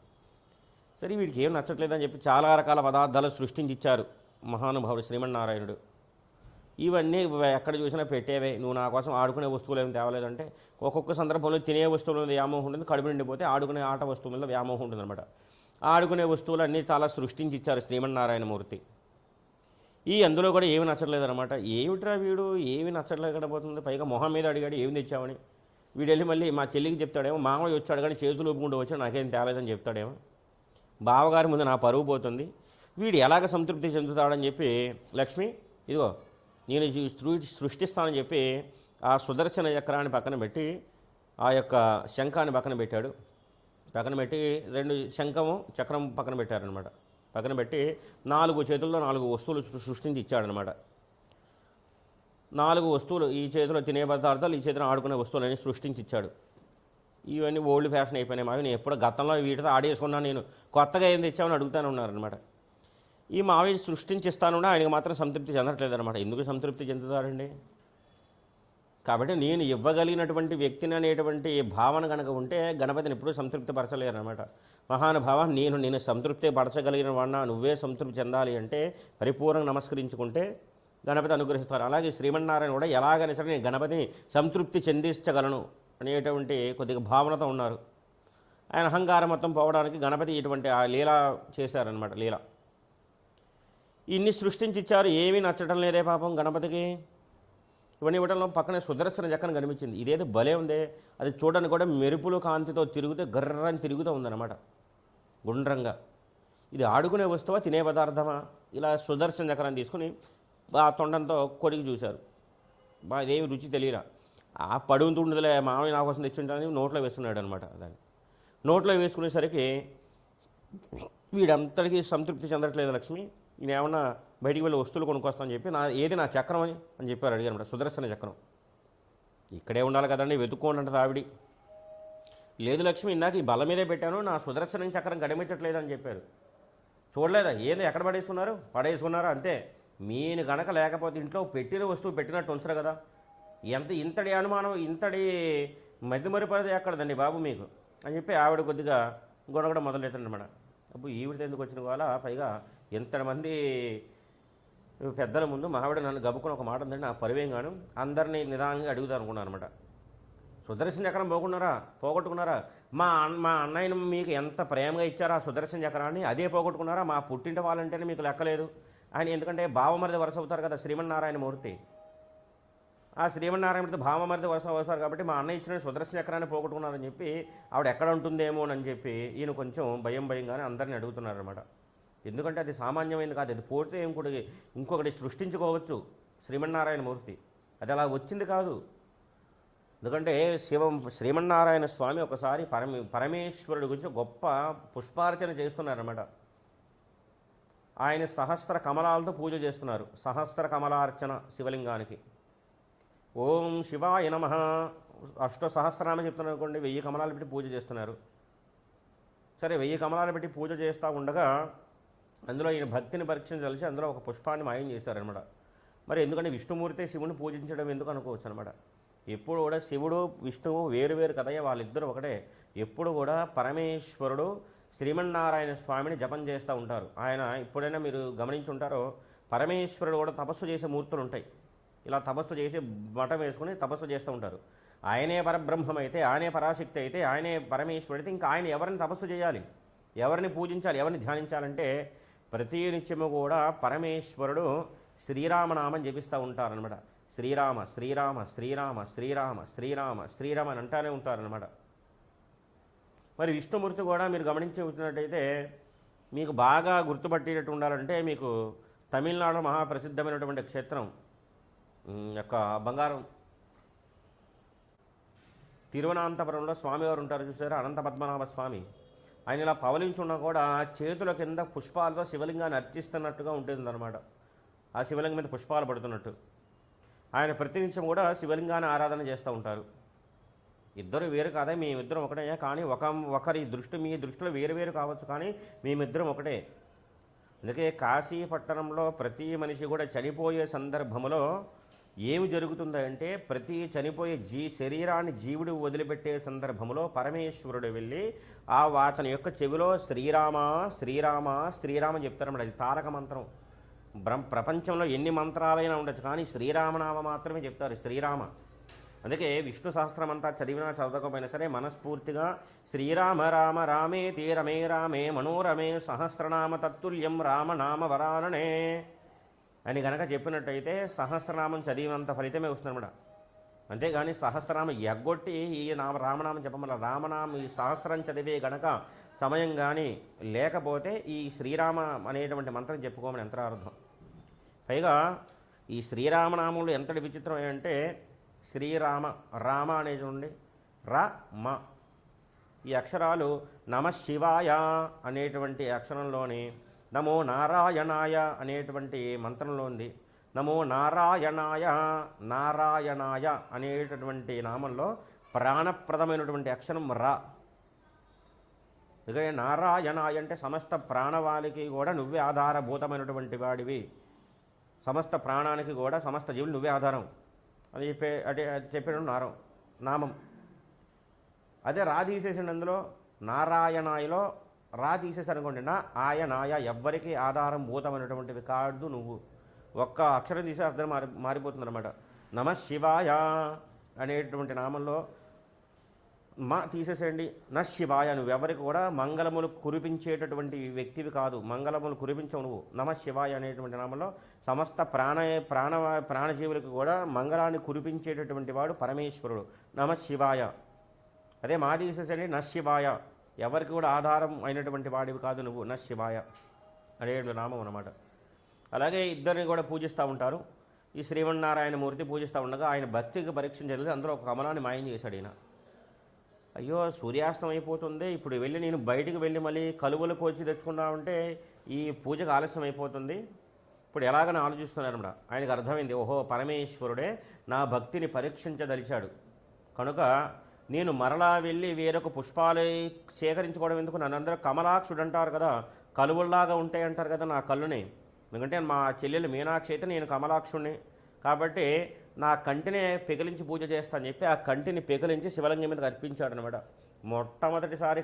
సరే వీడికి ఏం నచ్చట్లేదని చెప్పి చాలా రకాల పదార్థాలు సృష్టించి ఇచ్చారు మహానుభావుడు శ్రీమన్నారాయణుడు. ఇవన్నీ ఎక్కడ చూసినా పెట్టేవే, నువ్వు నా కోసం ఆడుకునే వస్తువులు ఏమి తేవలేదంటే ఒక్కొక్క సందర్భంలో తినే వస్తువుల మీద వ్యామోహం ఉంటుంది, కడుపు నిండిపోతే ఆడుకునే ఆట వస్తువుల మీద వ్యామోహం ఉంటుంది అనమాట. ఆడుకునే వస్తువులన్నీ చాలా సృష్టించి ఇచ్చారు శ్రీమన్నారాయణమూర్తి. అందులో కూడా ఏమి నచ్చట్లేదనమాట. ఏమిట్రా వీడు ఏమి నచ్చట్లేకపోతుంది, పైగా మొహం మీద అడిగాడు ఏమి తెచ్చామని. వీడెళ్ళి మళ్ళీ మా చెల్లికి చెప్తాడేమో, మామయ్య వచ్చాడు కానీ చేతులు ఊపుకుంటూ వచ్చాడు నాకేం తేలేదని చెప్తాడేమో. బావగారి ముందు నా పరువు పోతుంది, వీడు ఎలాగ సంతృప్తి చెందుతాడని చెప్పి లక్ష్మి ఇదిగో నేను సృష్టిస్తానని చెప్పి ఆ సుదర్శన చక్రాన్ని పక్కన పెట్టి ఆ యొక్క శంఖాన్ని పక్కన పెట్టాడు. పక్కన పెట్టి 2 శంఖము చక్రం పక్కన పెట్టారనమాట. పక్కన పెట్టి 4 చేతుల్లో 4 వస్తువులు సృష్టించి ఇచ్చాడనమాట. 4 వస్తువులు, ఈ చేతిలో తినే పదార్థాలు, ఈ చేతిలో ఆడుకునే వస్తువులన్నీ సృష్టించి ఇచ్చాడు. ఇవన్నీ ఓల్డ్ ఫ్యాషన్ అయిపోయినాయి మావి, నేను ఎప్పుడో గతంలో వీటితో ఆడేసుకున్నాను, నేను కొత్తగా ఏం తెచ్చామని అడుగుతానే ఉన్నారనమాట. ఈ మావి సృష్టించిస్తానున్నా ఆయనకు మాత్రం సంతృప్తి చెందట్లేదనమాట. ఎందుకు సంతృప్తి చెందుతారండి? కాబట్టి నేను ఇవ్వగలిగినటువంటి వ్యక్తిని అనేటువంటి భావన కనుక ఉంటే గణపతిని ఎప్పుడూ సంతృప్తి పరచలేరు అనమాట. మహానుభావ నేను సంతృప్తి పరచగలిగిన వాడినా, నువ్వే సంతృప్తి చెందాలి అంటే పరిపూర్ణంగా నమస్కరించుకుంటే గణపతి అనుగ్రహిస్తారు. అలాగే శ్రీమన్నారాయణ కూడా ఎలాగైనా సరే నేను గణపతిని సంతృప్తి చెందించగలను అనేటువంటి కొద్దిగా భావనతో ఉన్నారు. ఆయన అహంకారం మొత్తం పోవడానికి గణపతి ఇటువంటి ఆ లీల చేశారనమాట. లీల ఇన్ని సృష్టించి ఇచ్చారు, ఏమీ నచ్చడం లేదే పాపం గణపతికి. ఇవన్నీ ఇవ్వడంలో పక్కనే సుదర్శన చక్రం కనిపించింది. ఇదేదో భలే ఉందే, అది చూడడానికి కూడా మెరుపులు కాంతితో తిరుగుతే గర్రని తిరుగుతూ ఉందన్నమాట గుండ్రంగా. ఇది ఆడుకునే వస్తువా, తినే పదార్థమా? ఇలా సుదర్శన చక్రాన్ని తీసుకుని ఆ తొండంతో కొడికి చూశారు. ఇదేమి రుచి తెలియరా. ఆ పడుతుండదులే మామయ్య నా కోసం తెచ్చుంటానని నోట్లో వేసుకున్నాడు అనమాట. దాన్ని నోట్లో వేసుకునేసరికి వీడంతటికీ సంతృప్తి చెందట్లేదు లక్ష్మి. ఈయన ఏమన్నా బయటికి వెళ్ళి వస్తువులు కొనుక్కొస్తామని చెప్పి ఏది నా చక్రం అని చెప్పారు. అడిగారనమాట. సుదర్శన చక్రం ఇక్కడే ఉండాలి కదండి, వెతుక్కోండి అంటారు ఆవిడి. లేదు లక్ష్మి, ఇందాక ఈ బల్ల మీదే పెట్టాను, నా సుదర్శన చక్రం కనిపించట్లేదు అని చెప్పారు. చూడలేదా? ఏంది ఎక్కడ పడేసుకున్నారా అంతే. మీను గనక లేకపోతే ఇంట్లో పెట్టిన వస్తువు పెట్టినట్టు ఉంచరు కదా. ఇంతటి అనుమానం, ఇంతటి మధ్యమరిపరిది ఎక్కడదండి బాబు మీకు అని చెప్పి ఆవిడ కొద్దిగా గొడగడ మొదలెట్టండి. అప్పుడు ఈవిడ ఎందుకు వచ్చిన వాళ్ళ, పైగా ఎంతమంది పెద్దల ముందు మావిడ నన్ను గబుకుని ఒక మాట ఉందండి, నా పరివేం గాను అందరినీ నిదానంగా అడుగుతాను అనుకున్నాను అనమాట. సుదర్శన చక్రం పోగొట్టుకున్నారా? మా అన్నయ్యను మీకు ఎంత ప్రేమగా ఇచ్చారా సుదర్శన చక్రాన్ని, అదే పోగొట్టుకున్నారా? మా పుట్టింటి వాళ్ళంటేనే మీకు లెక్కలేదు ఆయన. ఎందుకంటే భావమరిది వరుస అవుతారు కదా శ్రీమన్నారాయణ మూర్తి. ఆ శ్రీమన్నారాయణతో భావమరిది వరుస అవుతారు కాబట్టి మా అన్నయ్య ఇచ్చిన సుదర్శన చక్రాన్ని పోగొట్టుకున్నారని చెప్పి ఆవిడ ఎక్కడ ఉంటుందేమో అని చెప్పి ఈయన కొంచెం భయంగానే అందరినీ అడుగుతున్నారనమాట. ఎందుకంటే అది సామాన్యమైనది కాదు. అది పోతే ఇంకొకటి సృష్టించుకోవచ్చు శ్రీమన్నారాయణ మూర్తి. అది అలా వచ్చింది కాదు. ఎందుకంటే శ్రీమన్నారాయణ స్వామి ఒకసారి పరమేశ్వరుడి గురించి గొప్ప పుష్పార్చన చేస్తున్నారన్నమాట. ఆయన సహస్ర కమలాలతో పూజ చేస్తున్నారు. సహస్ర కమలార్చన శివలింగానికి. ఓం శివాయ నమః సహస్రనామం చెప్తున్నారు అనుకోండి, 1000 కమలాలు పెట్టి పూజ చేస్తున్నారు. సరే 1000 కమలాలు పెట్టి పూజ చేస్తూ ఉండగా అందులో ఈయన భక్తిని పరీక్షించి అందులో ఒక పుష్పాన్ని మాయం చేశారనమాట. మరి ఎందుకంటే విష్ణుమూర్తి శివుని పూజించడం ఎందుకు అనుకోవచ్చు అనమాట. ఎప్పుడు కూడా శివుడు విష్ణువు వేరు కదయ్య, వాళ్ళిద్దరూ ఒకటే. ఎప్పుడు కూడా పరమేశ్వరుడు శ్రీమన్నారాయణ స్వామిని జపం చేస్తూ ఉంటారు. ఆయన ఎప్పుడైనా మీరు గమనించి ఉంటారో పరమేశ్వరుడు కూడా తపస్సు చేసే మూర్తులు ఉంటాయి. ఇలా తపస్సు చేసి మఠం వేసుకుని తపస్సు చేస్తూ ఉంటారు. ఆయనే పరబ్రహ్మం అయితే, ఆయనే పరాశక్తి అయితే, ఆయనే పరమేశ్వరుడు అయితే ఇంకా ఆయన ఎవరిని తపస్సు చేయాలి, ఎవరిని పూజించాలి, ఎవరిని ధ్యానించాలంటే ప్రతి నిత్యము కూడా పరమేశ్వరుడు శ్రీరామనామం జపిస్తూ ఉంటారనమాట. శ్రీరామ శ్రీరామ శ్రీరామ శ్రీరామ శ్రీరామ శ్రీరామ అని అంటానే ఉంటారనమాట. మరి విష్ణుమూర్తి కూడా మీరు గమనించి వచ్చినట్టయితే మీకు బాగా గుర్తుపట్టేటట్టు ఉండాలంటే మీకు తమిళనాడు మహాప్రసిద్ధమైనటువంటి క్షేత్రం యొక్క బంగారం తిరువనంతపురంలో స్వామివారు ఉంటారు చూసారా, అనంత పద్మనాభ స్వామి. ఆయన ఇలా పవలించున్నా కూడా చేతుల కింద పుష్పాలతో శివలింగాన్ని అర్చిస్తున్నట్టుగా ఉంటుందన్నమాట. ఆ శివలింగం మీద పుష్పాలు పడుతున్నట్టు. ఆయన ప్రతినిత్యం కూడా శివలింగాన్ని ఆరాధన చేస్తూ ఉంటారు. ఇద్దరు వేరు కాదా, మేమిద్దరం ఒకటే, కానీ ఒకరి దృష్టి మీ దృష్టిలో వేరు కావచ్చు, కానీ మేమిద్దరం ఒకటే. అందుకే కాశీ పట్టణంలో ప్రతి మనిషి కూడా చనిపోయే సందర్భంలో ఏమి జరుగుతుందంటే ప్రతి చనిపోయే శరీరాన్ని జీవుడు వదిలిపెట్టే సందర్భంలో పరమేశ్వరుడు వెళ్ళి అతని యొక్క చెవిలో శ్రీరామ శ్రీరామ శ్రీరామ చెప్తారన్నమాట. అది తారక మంత్రం. ప్రపంచంలో ఎన్ని మంత్రాలైనా ఉండొచ్చు, కానీ శ్రీరామనామ మాత్రమే చెప్తారు, శ్రీరామ. అందుకే విష్ణు సహస్రం అంతా చదివినా చదవకపోయినా సరే మనస్ఫూర్తిగా శ్రీరామ రామ రామేతి రమే రామే మనోరమే సహస్రనామ తత్తుల్యం రామనామ వరాననే అని కనుక చెప్పినట్టయితే సహస్రనామం చదివినంత ఫలితమే వస్తుందన్నమాట. అంతేగాని సహస్రనామం ఎగ్గొట్టి ఈ రామనామం చెప్పమల్ల రామనామం ఈ సహస్రం చదివే గనక సమయం కానీ లేకపోతే ఈ శ్రీరామ అనేటువంటి మంత్రం చెప్పుకోమని యంత్రార్థం. పైగా ఈ శ్రీరామనామంలో ఎంతటి విచిత్రం ఏంటంటే శ్రీరామ రామ అనేది ఉండి మ ఈ అక్షరాలు నమ శివాయ అనేటువంటి అక్షరంలోని నమో నారాయణాయ అనేటువంటి మంత్రంలో ఉంది. నమో నారాయణాయ నారాయణాయ అనేటటువంటి నామంలో ప్రాణప్రదమైనటువంటి అక్షరం రా. ఎందుకంటే నారాయణాయ అంటే సమస్త ప్రాణవాళికి కూడా నువ్వే ఆధారభూతమైనటువంటి వాడివి. సమస్త ప్రాణానికి కూడా సమస్త జీవులు నువ్వే ఆధారం. అని అంటే అది చెప్పాడు నామం. అదే రా తీసేసిండి అందులో నారాయణాయలో రా తీసేసారు అనుకోండి, నా ఆయనాయ ఎవ్వరికి ఆధారం భూతమైనటువంటివి కాదు నువ్వు. ఒక్క అక్షరం తీసే అర్థం మారిపోతుంది అనమాట. నమ శివాయ అనేటువంటి నామంలో మా తీసేసేయండి. నా శివాయ, నువ్వెవరికి కూడా మంగళములు కురిపించేటటువంటి వ్యక్తివి కాదు, మంగళములు కురిపించవు నువ్వు. నమ శివాయ అనేటువంటి నామంలో సమస్త ప్రాణజీవులకు కూడా మంగళాన్ని కురిపించేటటువంటి వాడు పరమేశ్వరుడు. నమ శివాయ. అదే మా తీసేసేయండి. న శివాయ, ఎవరికి కూడా ఆధారం అయినటువంటి వాడివి కాదు నువ్వు. న శివాయ అనే నామం అన్నమాట. అలాగే ఇద్దరిని కూడా పూజిస్తూ ఉంటారు. ఈ శ్రీమన్నారాయణమూర్తి పూజిస్తూ ఉండగా ఆయన భక్తికి పరీక్షించలేదు. అందులో ఒక కమలాన్ని మాయం చేశాడు ఈయన. అయ్యో సూర్యాస్తం అయిపోతుంది, ఇప్పుడు వెళ్ళి నేను బయటికి వెళ్ళి మళ్ళీ కలువలకు వచ్చి తెచ్చుకున్నామంటే ఈ పూజకు ఆలస్యం అయిపోతుంది, ఇప్పుడు ఎలాగని ఆలోచిస్తున్నారన్నమాట. ఆయనకు అర్థమైంది, ఓహో పరమేశ్వరుడే నా భక్తిని పరీక్షించదలిచాడు కనుక నేను మరలా వెళ్ళి వేరొక పుష్పాలు సేకరించుకోవడం ఎందుకు, నన్నందరూ కమలాక్షుడు అంటారు కదా, కలువుల్లాగా ఉంటాయి అంటారు కదా నా కళ్ళుని. ఎందుకంటే మా చెల్లెలు మీనాక్షి అయితే నేను కమలాక్షుడిని కాబట్టి నా కంటిని పెకిలించి పూజ చేస్తా అని చెప్పి ఆ కంటిని పెకిలించి శివలింగం మీద అర్పించాడనమాట. మొట్టమొదటిసారి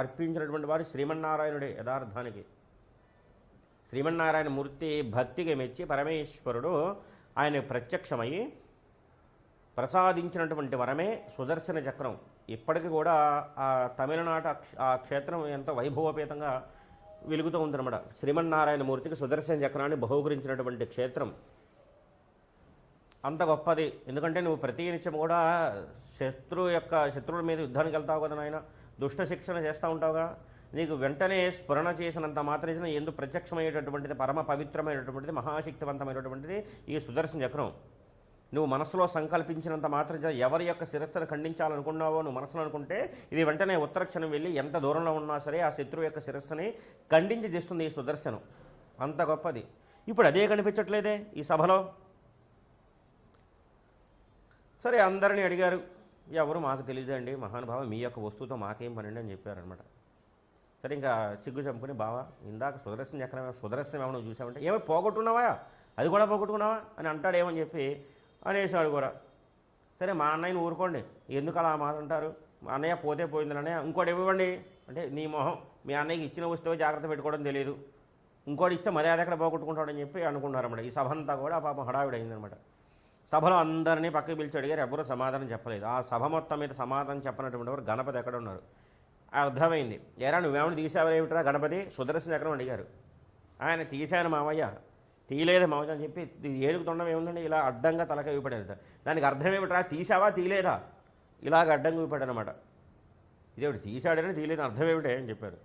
అర్పించినటువంటి వారు శ్రీమన్నారాయణుడే. యథార్థానికి శ్రీమన్నారాయణ మూర్తి భక్తికి మెచ్చి పరమేశ్వరుడు ఆయన ప్రత్యక్షమయ్యి ప్రసాదించినటువంటి వరమే సుదర్శన చక్రం. ఇప్పటికీ కూడా ఆ తమిళనాడు ఆ క్షేత్రం ఎంతో వైభవపేతంగా వెలుగుతూ ఉందన్నమాట. శ్రీమన్నారాయణ మూర్తికి సుదర్శన చక్రాన్ని బహూకరించినటువంటి క్షేత్రం అంత గొప్పది. ఎందుకంటే నువ్వు ప్రతి నిత్యం కూడా శత్రువుల మీద యుద్ధానికి వెళ్తావు కదా నాయన, దుష్ట శిక్షణ చేస్తూ ఉంటావుగా, నీకు వెంటనే స్ఫురణ చేసినంత మాత్రం ఎందుకు ప్రత్యక్షమయ్యేటటువంటిది పరమ పవిత్రమైనటువంటిది మహాశక్తివంతమైనటువంటిది ఈ సుదర్శన చక్రం. నువ్వు మనసులో సంకల్పించినంత మాత్రం ఎవరి యొక్క శిరస్సును ఖండించాలనుకున్నావో నువ్వు మనసులో అనుకుంటే ఇది వెంటనే ఉత్తరక్షణం వెళ్ళి ఎంత దూరంలో ఉన్నా సరే ఆ శత్రువు యొక్క శిరస్సుని ఖండించి చేస్తుంది ఈ సుదర్శనం. అంత గొప్పది. ఇప్పుడు అదే కనిపించట్లేదే ఈ సభలో. సరే అందరినీ అడిగారు, ఎవరు మాకు తెలియదండి మహానుభావం, మీ యొక్క వస్తువుతో మాకేం పనండి అని చెప్పారనమాట. సరే ఇంకా సిగ్గు చంపుకుని, బావా ఇందాక సుదర్శన చక్రం సుదర్శనం ఏమన్నా చూసామంటే, ఏమో పోగొట్టుకున్నావా, అది కూడా పోగొట్టుకున్నావా అని అంటాడేమని చెప్పి అనేసాడు కూడా. సరే మా అన్నయ్యని ఊరుకోండి, ఎందుకు అలా మాట అంటారు, మా అన్నయ్య పోతే పోయింది అన్నయ్య, ఇంకోటి ఇవ్వండి అంటే నీ మొహం, మీ అన్నయ్యకి ఇచ్చిన వస్తువు జాగ్రత్త పెట్టుకోవడం తెలియదు, ఇంకోటి ఇస్తే మరి అది ఎక్కడ పోగొట్టుకుంటాడని చెప్పి అనుకున్నారన్నమాట. ఈ సభ అంతా కూడా పాపం హడావిడి అయిందనమాట. సభలో అందరినీ పక్కకి పిలిచి అడిగారు, ఎవరు సమాధానం చెప్పలేదు. ఆ సభ మొత్తం మీద సమాధానం చెప్పనటువంటి వారు గణపతి ఎక్కడ ఉన్నారు. అర్థమైంది, ఎరా నువ్వేమని తీసావేమిట్రా గణపతి, సుదర్శన చక్రం అడిగారు. ఆయన తీశాను మామయ్య, తీయలేదు మామయ్య అని చెప్పి ఏడుగు తొండం ఏముందండి ఇలా అడ్డంగా తలక ఇవ్వబడేది. దానికి అర్థం ఏమిట్రా, తీసావా తీయలేదా, ఇలాగ అడ్డంగా ఇవ్వబడ్డానమాట. ఇదేమిటి తీశాడని తీయలేదు అర్థం ఏమిటే అని చెప్పారు.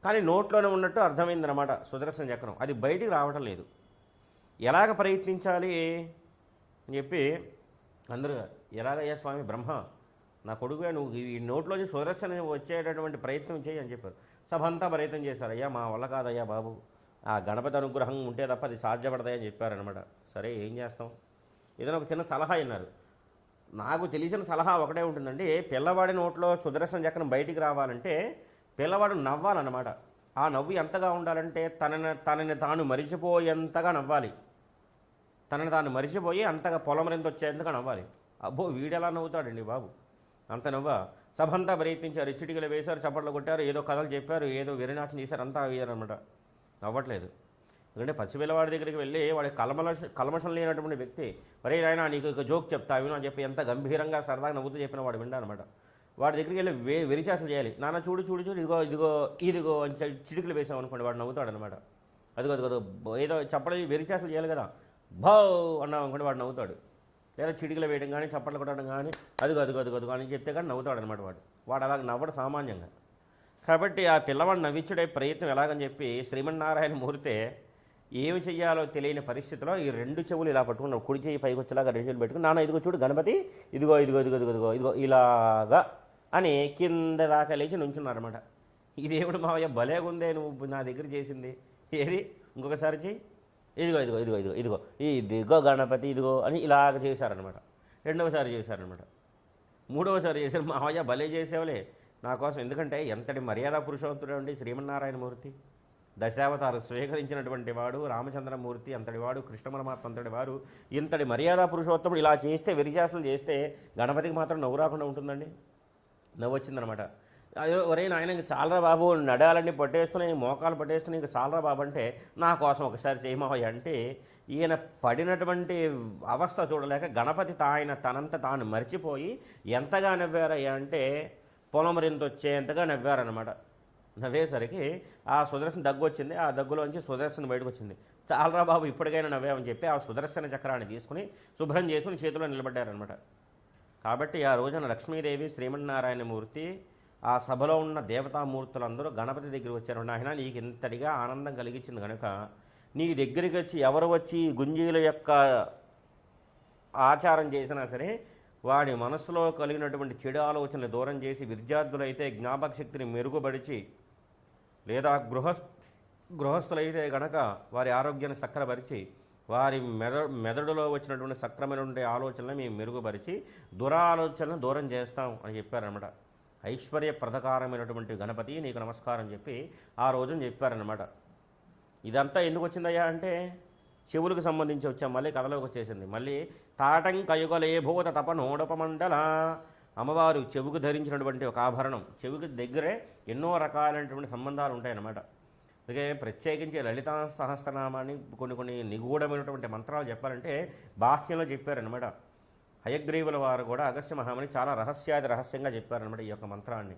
కానీ నోట్లోనే ఉన్నట్టు అర్థమైందనమాట సుదర్శన చక్రం, అది బయటికి రావటం లేదు. ఎలాగ ప్రయత్నించాలి అని చెప్పి అందరూ, ఎలాగయ్యా స్వామి బ్రహ్మ నా కొడుకుగా నువ్వు ఈ నోట్లోంచి సుదర్శన వచ్చేటటువంటి ప్రయత్నం చేయి అని చెప్పారు. సభ అంతా ప్రయత్నం చేశారు. అయ్యా మా వల్ల కాదయ్యా బాబు, ఆ గణపతి అనుగ్రహం ఉంటే తప్ప అది సాధ్యపడతాయని చెప్పారనమాట. సరే ఏం చేస్తాం, ఏదైనా ఒక చిన్న సలహా అన్నారు. నాకు తెలిసిన సలహా ఒకటే ఉంటుందండి, పిల్లవాడి నోట్లో సుదర్శన చక్రం బయటికి రావాలంటే పిల్లవాడు నవ్వాలన్నమాట. ఆ నవ్వు ఎంతగా ఉండాలంటే తనని తాను మరిచిపోయేంతగా నవ్వాలి, తనని తాను మరిచిపోయి అంతగా పొలమరింత వచ్చేంతగా నవ్వాలి. అబ్బో వీడెలా నవ్వుతాడండి బాబు, అంత నవ్వ. సభంతా ప్రయత్నించారు, చిటికలు వేశారు, చప్పట్లు కొట్టారు, ఏదో కథలు చెప్పారు, ఏదో విరనాశం చేశారు, అంతా అయ్యారనమాట. నవ్వట్లేదు. ఎందుకంటే పసిపిల్లవాడి దగ్గరికి వెళ్ళి వాడి కల్మషం లేనటువంటి వ్యక్తి, ఒరే నాయనా నీకు ఒక జోక్ చెప్తా విను అని చెప్పి ఎంత గంభీరంగా సరదాగా నవ్వుతూ చెప్పిన వాడు విండానమాట. వాడి దగ్గరికి వెళ్ళి వెరిచాసలు చేయాలి, నాన్న చూడు చూడు చూడు ఇదిగో ఇదిగో ఇదిగో అని చిటికలు వేసాం అనుకోండి, వాడు నవ్వుతాడనమాట. అదిగో అదిగో ఏదో చప్పట్లు వెరిచాసలు చేయాలి కదా, భౌ అన్నాం అనుకోండి వాడు నవ్వుతాడు. లేదా చిటికలు వేయడం కానీ చప్పట్లు కొట్టడం కానీ అదిగో అదిగో అదిగో అదిగో అని చెప్తే కానీ నవ్వుతాడు అనమాట. వాడు అలాగ నవ్వడం సామాన్యంగా. కాబట్టి ఆ పిల్లవాడు నవ్వించుడే ప్రయత్నం ఎలాగని చెప్పి శ్రీమన్నారాయణ మూర్తి ఏమి చెయ్యాలో తెలియని పరిస్థితిలో ఈ రెండు చెవులు ఇలా పట్టుకున్నాడు, కుడి చెయ్యి పైకి వచ్చేలాగా రెండు చెవులు పెట్టుకుని, నాన్న ఇదిగో చూడు గణపతి ఇదిగో ఇదిగో ఇదిగో ఇదిగో ఇదిగో ఇదిగో ఇలాగా అని కింద దాకా లేచి నుంచున్నారన్నమాట. ఇదేమిడు మావయ్య భలేగుందే నువ్వు నా దగ్గర చేసింది, ఏది ఇంకొకసారి చెయ్యి, ఇదిగో ఇదిగో ఇదిగో ఇదిగో ఇదిగో ఇదిగో గణపతి ఇదిగో అని ఇలాగ చేశారనమాట. రెండవసారి చేశారనమాట. మూడవసారి చేశారు, మావయ్య భలే చేసేవలే నా కోసం, ఎందుకంటే ఎంతటి మర్యాద పురుషోత్తముడు అండి శ్రీమన్నారాయణమూర్తి. దశావతారు స్వీకరించినటువంటి వాడు రామచంద్రమూర్తి అంతటి వాడు, కృష్ణ పరమాత్మ అంతటి వారు, ఇంతటి మర్యాద పురుషోత్తముడు ఇలా చేస్తే, వెరిజాసులు చేస్తే గణపతికి మాత్రం నవ్వు రాకుండా ఉంటుందండి? నవ్వు వచ్చిందనమాట. ఒరే నాయన ఇంక చాలరా బాబు, నడాలన్నీ పట్టేస్తున్నాయి, మోకాలు పట్టేస్తున్నాయి, ఇంక చాలరా బాబు అంటే, నా కోసం ఒకసారి చేయమావయ్య అంటే, ఈయన పడినటువంటి అవస్థ చూడలేక గణపతి తనంత తాను మర్చిపోయి ఎంతగా నవ్వారయ్యా అంటే పొలమరింత వచ్చేంతగా నవ్వారనమాట. నవ్వేసరికి ఆ సుదర్శన దగ్గు వచ్చింది. ఆ దగ్గులోంచి సుదర్శన బయటకు వచ్చింది. చాలరా బాబు ఇప్పటికైనా నవ్వామని చెప్పి ఆ సుదర్శన చక్రాన్ని తీసుకుని శుభ్రం చేసుకుని చేతిలో నిలబడ్డారనమాట. కాబట్టి ఆ రోజున లక్ష్మీదేవి, శ్రీమన్నారాయణమూర్తి, ఆ సభలో ఉన్న దేవతామూర్తులందరూ గణపతి దగ్గరికి వచ్చారు. నాయన నీకు ఇంతటిగా ఆనందం కలిగించింది కనుక నీ దగ్గరికి వచ్చి ఎవరు వచ్చి గుంజీల యొక్క ఆచారం చేసినా సరే వాడి మనసులో కలిగినటువంటి చెడు ఆలోచనలు దూరం చేసి, విద్యార్థులైతే జ్ఞాపక శక్తిని మెరుగుపరిచి, లేదా గృహస్థులైతే గనక వారి ఆరోగ్యాన్ని సక్రపరిచి, వారి మెదడులో వచ్చినటువంటి సక్రమైనటువంటి ఆలోచనలు మేము మెరుగుపరిచి దురాలోచనలను దూరం చేస్తాం అని చెప్పారనమాట. ఐశ్వర్యప్రదకారమైనటువంటి గణపతి నీకు నమస్కారం చెప్పి ఆ రోజున చెప్పారనమాట. ఇదంతా ఎందుకు వచ్చిందయ్యా అంటే చెవులకు సంబంధించి వచ్చాం. మళ్ళీ కథలోకి వచ్చేసింది. మళ్ళీ తాటం కయుగలేభూత తపనోడపమండల, అమ్మవారు చెవుకు ధరించినటువంటి ఒక ఆభరణం. చెవుకి దగ్గరే ఎన్నో రకాలైనటువంటి సంబంధాలు ఉంటాయన్నమాట. అందుకే ప్రత్యేకించి లలితా సహస్రనామాన్ని కొన్ని నిగూఢమైనటువంటి మంత్రాలు చెప్పాలంటే బాహ్యంలో చెప్పారనమాట. హయగ్రీవుల వారు కూడా అగస్త్య మహాముని చాలా రహస్యంగా చెప్పారనమాట ఈ యొక్క మంత్రాన్ని.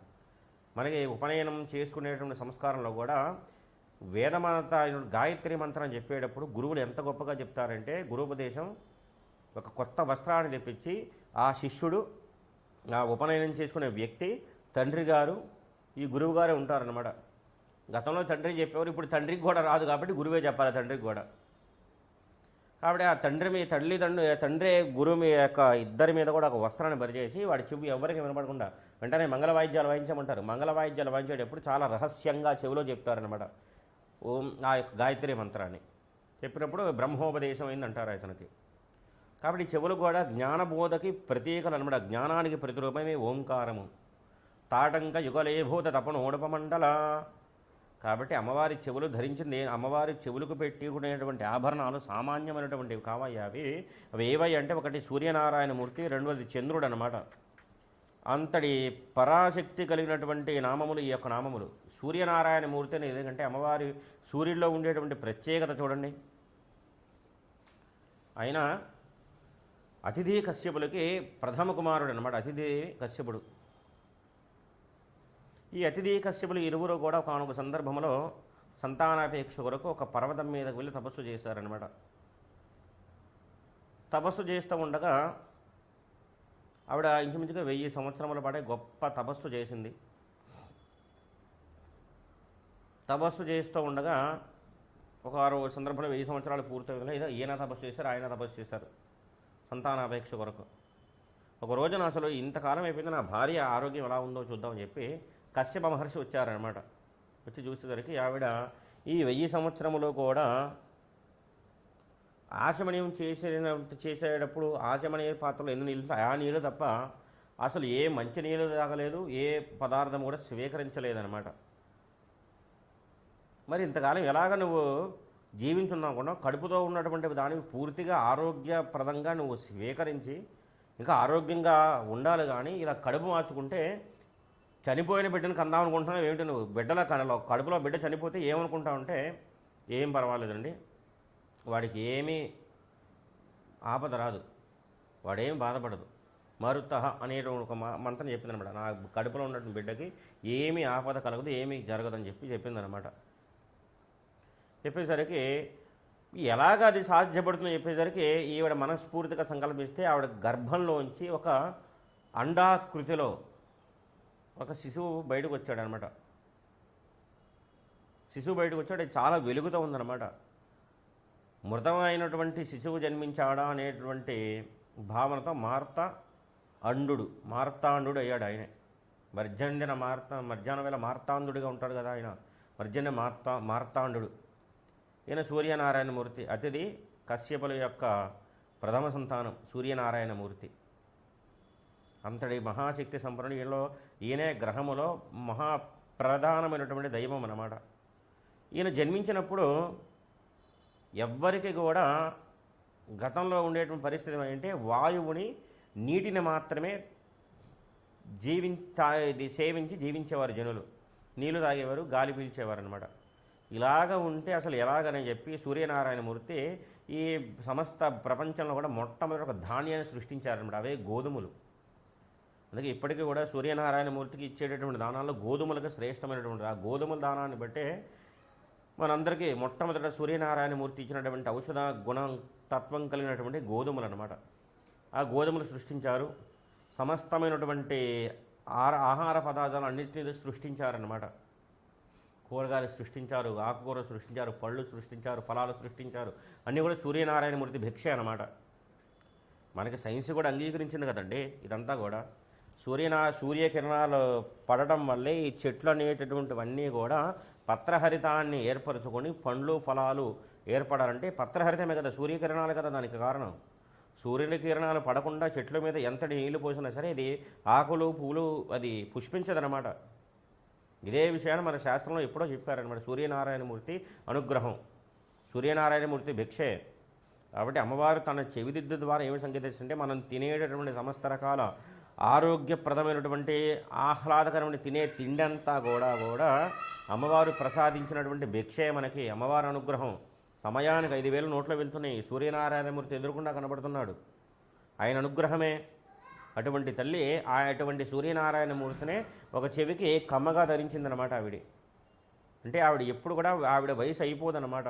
మనకి ఉపనయనం చేసుకునేటువంటి సంస్కారంలో కూడా వేదమంత గాయత్రి మంత్రం చెప్పేటప్పుడు గురువులు ఎంత గొప్పగా చెప్తారంటే, గురువుపదేశం ఒక కొత్త వస్త్రాన్ని తెప్పించి ఆ శిష్యుడు, ఆ ఉపనయనం చేసుకునే వ్యక్తి, తండ్రి గారు, ఈ గురువు గారే ఉంటారనమాట. గతంలో తండ్రి చెప్పేవారు, ఇప్పుడు తండ్రికి కూడా రాదు కాబట్టి గురువే చెప్పాలి తండ్రికి కూడా. కాబట్టి ఆ తండ్రి గురువు యొక్క ఇద్దరి మీద కూడా ఒక వస్త్రాన్ని పరిచేసి వాడి చెవి ఎవరికి వినపడకుండా వెంటనే మంగళ వాయిద్యాలు వాయించమంటారు. మంగళ వాయిద్యాలు వాయించేటప్పుడు చాలా రహస్యంగా చెవిలో చెప్తారనమాట ఓం ఆ యొక్క గాయత్రి మంత్రాన్ని. చెప్పినప్పుడు బ్రహ్మోపదేశం అయిందంటారు అతనికి. కాబట్టి చెవులు కూడా జ్ఞానబోధకి ప్రతీకలు అనమాట. జ్ఞానానికి ప్రతిరూపమే ఓంకారము. తాటంక యుగలేభూత తపనోడపమండల. కాబట్టి అమ్మవారి చెవులు ధరించింది, అమ్మవారి చెవులకు పెట్టుకునేటువంటి ఆభరణాలు సామాన్యమైనటువంటివి కావయ్యా. అవి ఏవై అంటే ఒకటి సూర్యనారాయణమూర్తి, రెండవది చంద్రుడు అనమాట. అంతటి పరాశక్తి కలిగినటువంటి నామములు ఈ యొక్క నామములు. సూర్యనారాయణమూర్తి అని ఎందుకంటే అమ్మవారి సూర్యుడిలో ఉండేటువంటి ప్రత్యేకత చూడండి. ఆయన అతిథి కశ్యపులకి ప్రథమ కుమారుడు అనమాట. అతిథి కశ్యపుడు. ఈ అతిథి కశ్యపులు ఇరువురు కూడా ఒకనొక సందర్భంలో సంతానాపేక్ష కొరకు ఒక పర్వతం మీదకు వెళ్ళి తపస్సు చేశారనమాట. తపస్సు చేస్తూ ఉండగా ఆవిడ ఇంచుమించుగా 1000 సంవత్సరముల పాటే గొప్ప తపస్సు చేసింది. తపస్సు చేస్తూ ఉండగా ఒక సందర్భంలో 1000 సంవత్సరాలు పూర్తయిన లేదా ఈయన తపస్సు చేశారు, ఆయన తపస్సు చేశారు సంతానాపేక్ష కొరకు. ఒక రోజున అసలు ఇంతకాలం అయిపోయింది, నా భార్య ఆరోగ్యం ఎలా ఉందో చూద్దామని చెప్పి కశ్యప మహర్షి వచ్చారనమాట. వచ్చి చూసేసరికి ఆవిడ ఈ 1000 సంవత్సరములో కూడా ఆచమనీయం చేసేటప్పుడు ఆచమనీయ పాత్రలో ఎన్ని నీళ్ళు ఆ నీళ్ళు తప్ప అసలు ఏ మంచి నీళ్ళు తాగలేదు, ఏ పదార్థం కూడా స్వీకరించలేదన్నమాట. మరి ఇంతకాలం ఎలాగ నువ్వు జీవించున్నావు కూడా కడుపుతో ఉన్నటువంటి దానికి పూర్తిగా ఆరోగ్యప్రదంగా నువ్వు స్వీకరించి ఇంకా ఆరోగ్యంగా ఉండాలి. కానీ ఇలా కడుపు మార్చుకుంటే చనిపోయిన బిడ్డను కందాం అనుకుంటున్నావు ఏమిటి నువ్వు? కడుపులో బిడ్డ చనిపోతే ఏమనుకుంటావు అంటే ఏం పర్వాలేదండి, వాడికి ఏమీ ఆపద రాదు, వాడేం బాధపడదు, మరుతహ అనేటువంటి ఒక మంత్రం చెప్పిందనమాట. నా కడుపులో ఉన్నటువంటి బిడ్డకి ఏమీ ఆపద కలగదు, ఏమీ జరగదని చెప్పిందనమాట. చెప్పేసరికి ఎలాగ అది సాధ్యపడుతుందో చెప్పేసరికి ఈవిడ మనస్ఫూర్తిగా సంకల్పిస్తే ఆవిడ గర్భంలోంచి ఒక అండాకృతిలో ఒక శిశువు బయటకు వచ్చాడనమాట. శిశువు బయటకు వచ్చాడు, అది చాలా వెలుగుతూ ఉందన్నమాట. మృతమైనటువంటి శిశువు జన్మించాడా అనేటువంటి భావనతో మార్తాండు అయ్యాడు ఆయనే. మధ్యాహ్నం వేళ మార్తాండుడిగా ఉంటాడు కదా ఆయన, మర్జన్య మార్తాండు. ఈయన సూర్యనారాయణమూర్తి, అతిథి కశ్యపుల యొక్క ప్రథమ సంతానం సూర్యనారాయణమూర్తి. అంతటి మహాశక్తి సంపన్నుడు. ఈయనే గ్రహములో మహాప్రధానమైనటువంటి దైవం అన్నమాట. ఈయన జన్మించినప్పుడు ఎవ్వరికి కూడా గతంలో ఉండేటువంటి పరిస్థితి ఏంటంటే వాయువుని నీటిని మాత్రమే సేవించి జీవించేవారు జనులు. నీళ్లు తాగేవారు, గాలి పీల్చేవారు అనమాట. ఇలాగ ఉంటే అసలు ఎలాగని చెప్పి సూర్యనారాయణమూర్తి ఈ సమస్త ప్రపంచంలో కూడా మొట్టమొదటి ఒక ధాన్యాన్ని సృష్టించారనమాట. అవే గోధుమలు. అందుకే ఇప్పటికీ కూడా సూర్యనారాయణమూర్తికి ఇచ్చేటటువంటి దానాల్లో గోధుమలకు శ్రేష్టమైనటువంటి ఆ గోధుమల దానాన్ని బట్టే మనందరికీ మొట్టమొదట సూర్యనారాయణమూర్తి ఇచ్చినటువంటి ఔషధ గుణం తత్వం కలిగినటువంటి గోధుమలు అనమాట. ఆ గోధుమలు సృష్టించారు. సమస్తమైనటువంటి ఆహార పదార్థాలు అన్నింటినీ సృష్టించారనమాట. కూరగాయలు సృష్టించారు, ఆకుకూరలు సృష్టించారు, పళ్ళు సృష్టించారు, ఫలాలు సృష్టించారు. అన్నీ కూడా సూర్యనారాయణమూర్తి భిక్షే అనమాట. మనకి సైన్స్ కూడా అంగీకరించింది కదండి ఇదంతా కూడా. సూర్యకిరణాలు పడడం వల్లే ఈ చెట్లు అనేటటువంటివన్నీ కూడా పత్రహరితాన్ని ఏర్పరచుకొని పండ్లు ఫలాలు ఏర్పడాలంటే పత్రహరితమే కదా, సూర్యకిరణాలు కదా దానికి కారణం. సూర్యుని కిరణాలు పడకుండా చెట్ల మీద ఎంతటి నీళ్లు పోసినా సరే ఇది ఆకులు పూలు అది పుష్పించదనమాట. ఇదే విషయాన్ని మన శాస్త్రంలో ఎప్పుడో చెప్పారనమాట. సూర్యనారాయణమూర్తి అనుగ్రహం, సూర్యనారాయణమూర్తి భిక్షే. కాబట్టి అమ్మవారు తన చెవిదిద్దు ద్వారా ఏమి సంకేతిస్తుంటే మనం తినేటటువంటి సమస్త రకాల ఆరోగ్యప్రదమైనటువంటి ఆహ్లాదకరమైన తినే తిండంతా కూడా అమ్మవారు ప్రసాదించినటువంటి భిక్షే మనకి. అమ్మవారి అనుగ్రహం. సమయానికి 5,000 నోట్లు వెళ్తున్నాయి. సూర్యనారాయణమూర్తి ఎదురుకుండా కనబడుతున్నాడు. ఆయన అనుగ్రహమే. అటువంటి తల్లి అటువంటి సూర్యనారాయణమూర్తినే ఒక చెవికి కమ్మగా ధరించిందనమాట ఆవిడ. అంటే ఆవిడ ఎప్పుడు కూడా ఆవిడ వయసు అయిపోదన్నమాట.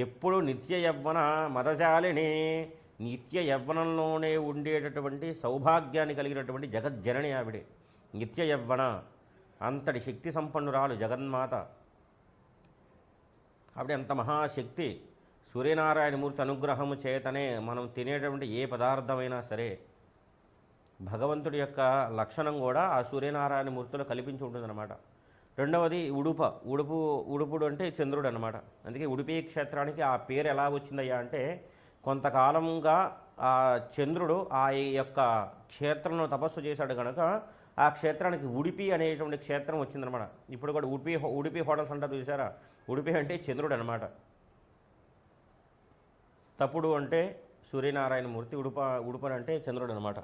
ఎప్పుడు నిత్య యవ్వన మదజాలిని, నిత్య యవ్వనంలోనే ఉండేటటువంటి సౌభాగ్యాన్ని కలిగినటువంటి జగజ్జనని ఆవిడే. నిత్య యవ్వన, అంతటి శక్తి సంపన్నురాలు జగన్మాత. ఆవిడ అంత మహాశక్తి. సూర్యనారాయణమూర్తి అనుగ్రహము చేతనే మనం తినేటటువంటి ఏ పదార్థమైనా సరే భగవంతుడి యొక్క లక్షణం కూడా ఆ సూర్యనారాయణమూర్తిలో కల్పించి ఉంటుందన్నమాట. రెండవది ఉడుపుడు అంటే చంద్రుడు అనమాట. అందుకే ఉడిపి క్షేత్రానికి ఆ పేరు ఎలా వచ్చిందయ్యా అంటే కొంతకాలంగా ఆ చంద్రుడు ఆ యొక్క క్షేత్రంలో తపస్సు చేశాడు కనుక ఆ క్షేత్రానికి ఉడిపి అనేటువంటి క్షేత్రం వచ్చిందనమాట. ఇప్పుడు కూడా ఉడిపి హోటల్స్ అంటారు చూసారా, ఉడిపి అంటే చంద్రుడు అనమాట. తప్పుడు అంటే సూర్యనారాయణమూర్తి, ఉడుపని అంటే చంద్రుడు అనమాట.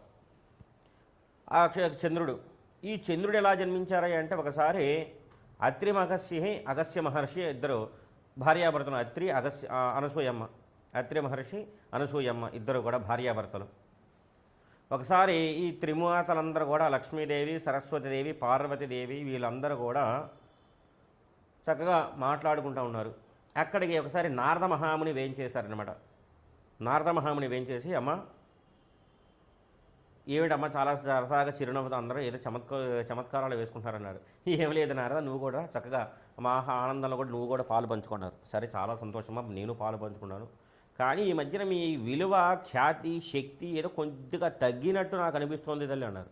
ఆ చంద్రుడు, ఈ చంద్రుడు ఎలా జన్మించారా అంటే ఒకసారి అత్రి అగస్య మహర్షి ఇద్దరు భార్యాభర్తలు. అనసూయమ్మ, అత్రి మహర్షి అనసూయమ్మ ఇద్దరు కూడా భార్యాభర్తలు. ఒకసారి ఈ త్రిమూర్తులందరూ కూడా లక్ష్మీదేవి, సరస్వతీదేవి, పార్వతీదేవి వీళ్ళందరూ కూడా చక్కగా మాట్లాడుకుంటూ ఉన్నారు. అక్కడికి ఒకసారి నారద మహాముని వేయించేశారనమాట. నారద మహాముని వేయించేసి, అమ్మ ఏమిటమ్మ చాలా సరదాగా చిరునవ్వుతో అందరూ ఏదో చమత్కారాలు వేసుకుంటారన్నారు. ఏం లేదు నారద, నువ్వు కూడా చక్కగా మా ఆనందంలో కూడా నువ్వు కూడా పాలు పంచుకున్నారు. సరే చాలా సంతోషమా, నేను పాలు పంచుకున్నాను. కానీ ఈ మధ్యన మీ విలువ, ఖ్యాతి, శక్తి ఏదో కొద్దిగా తగ్గినట్టు నాకు అనిపిస్తోంది తల్లి అన్నారు.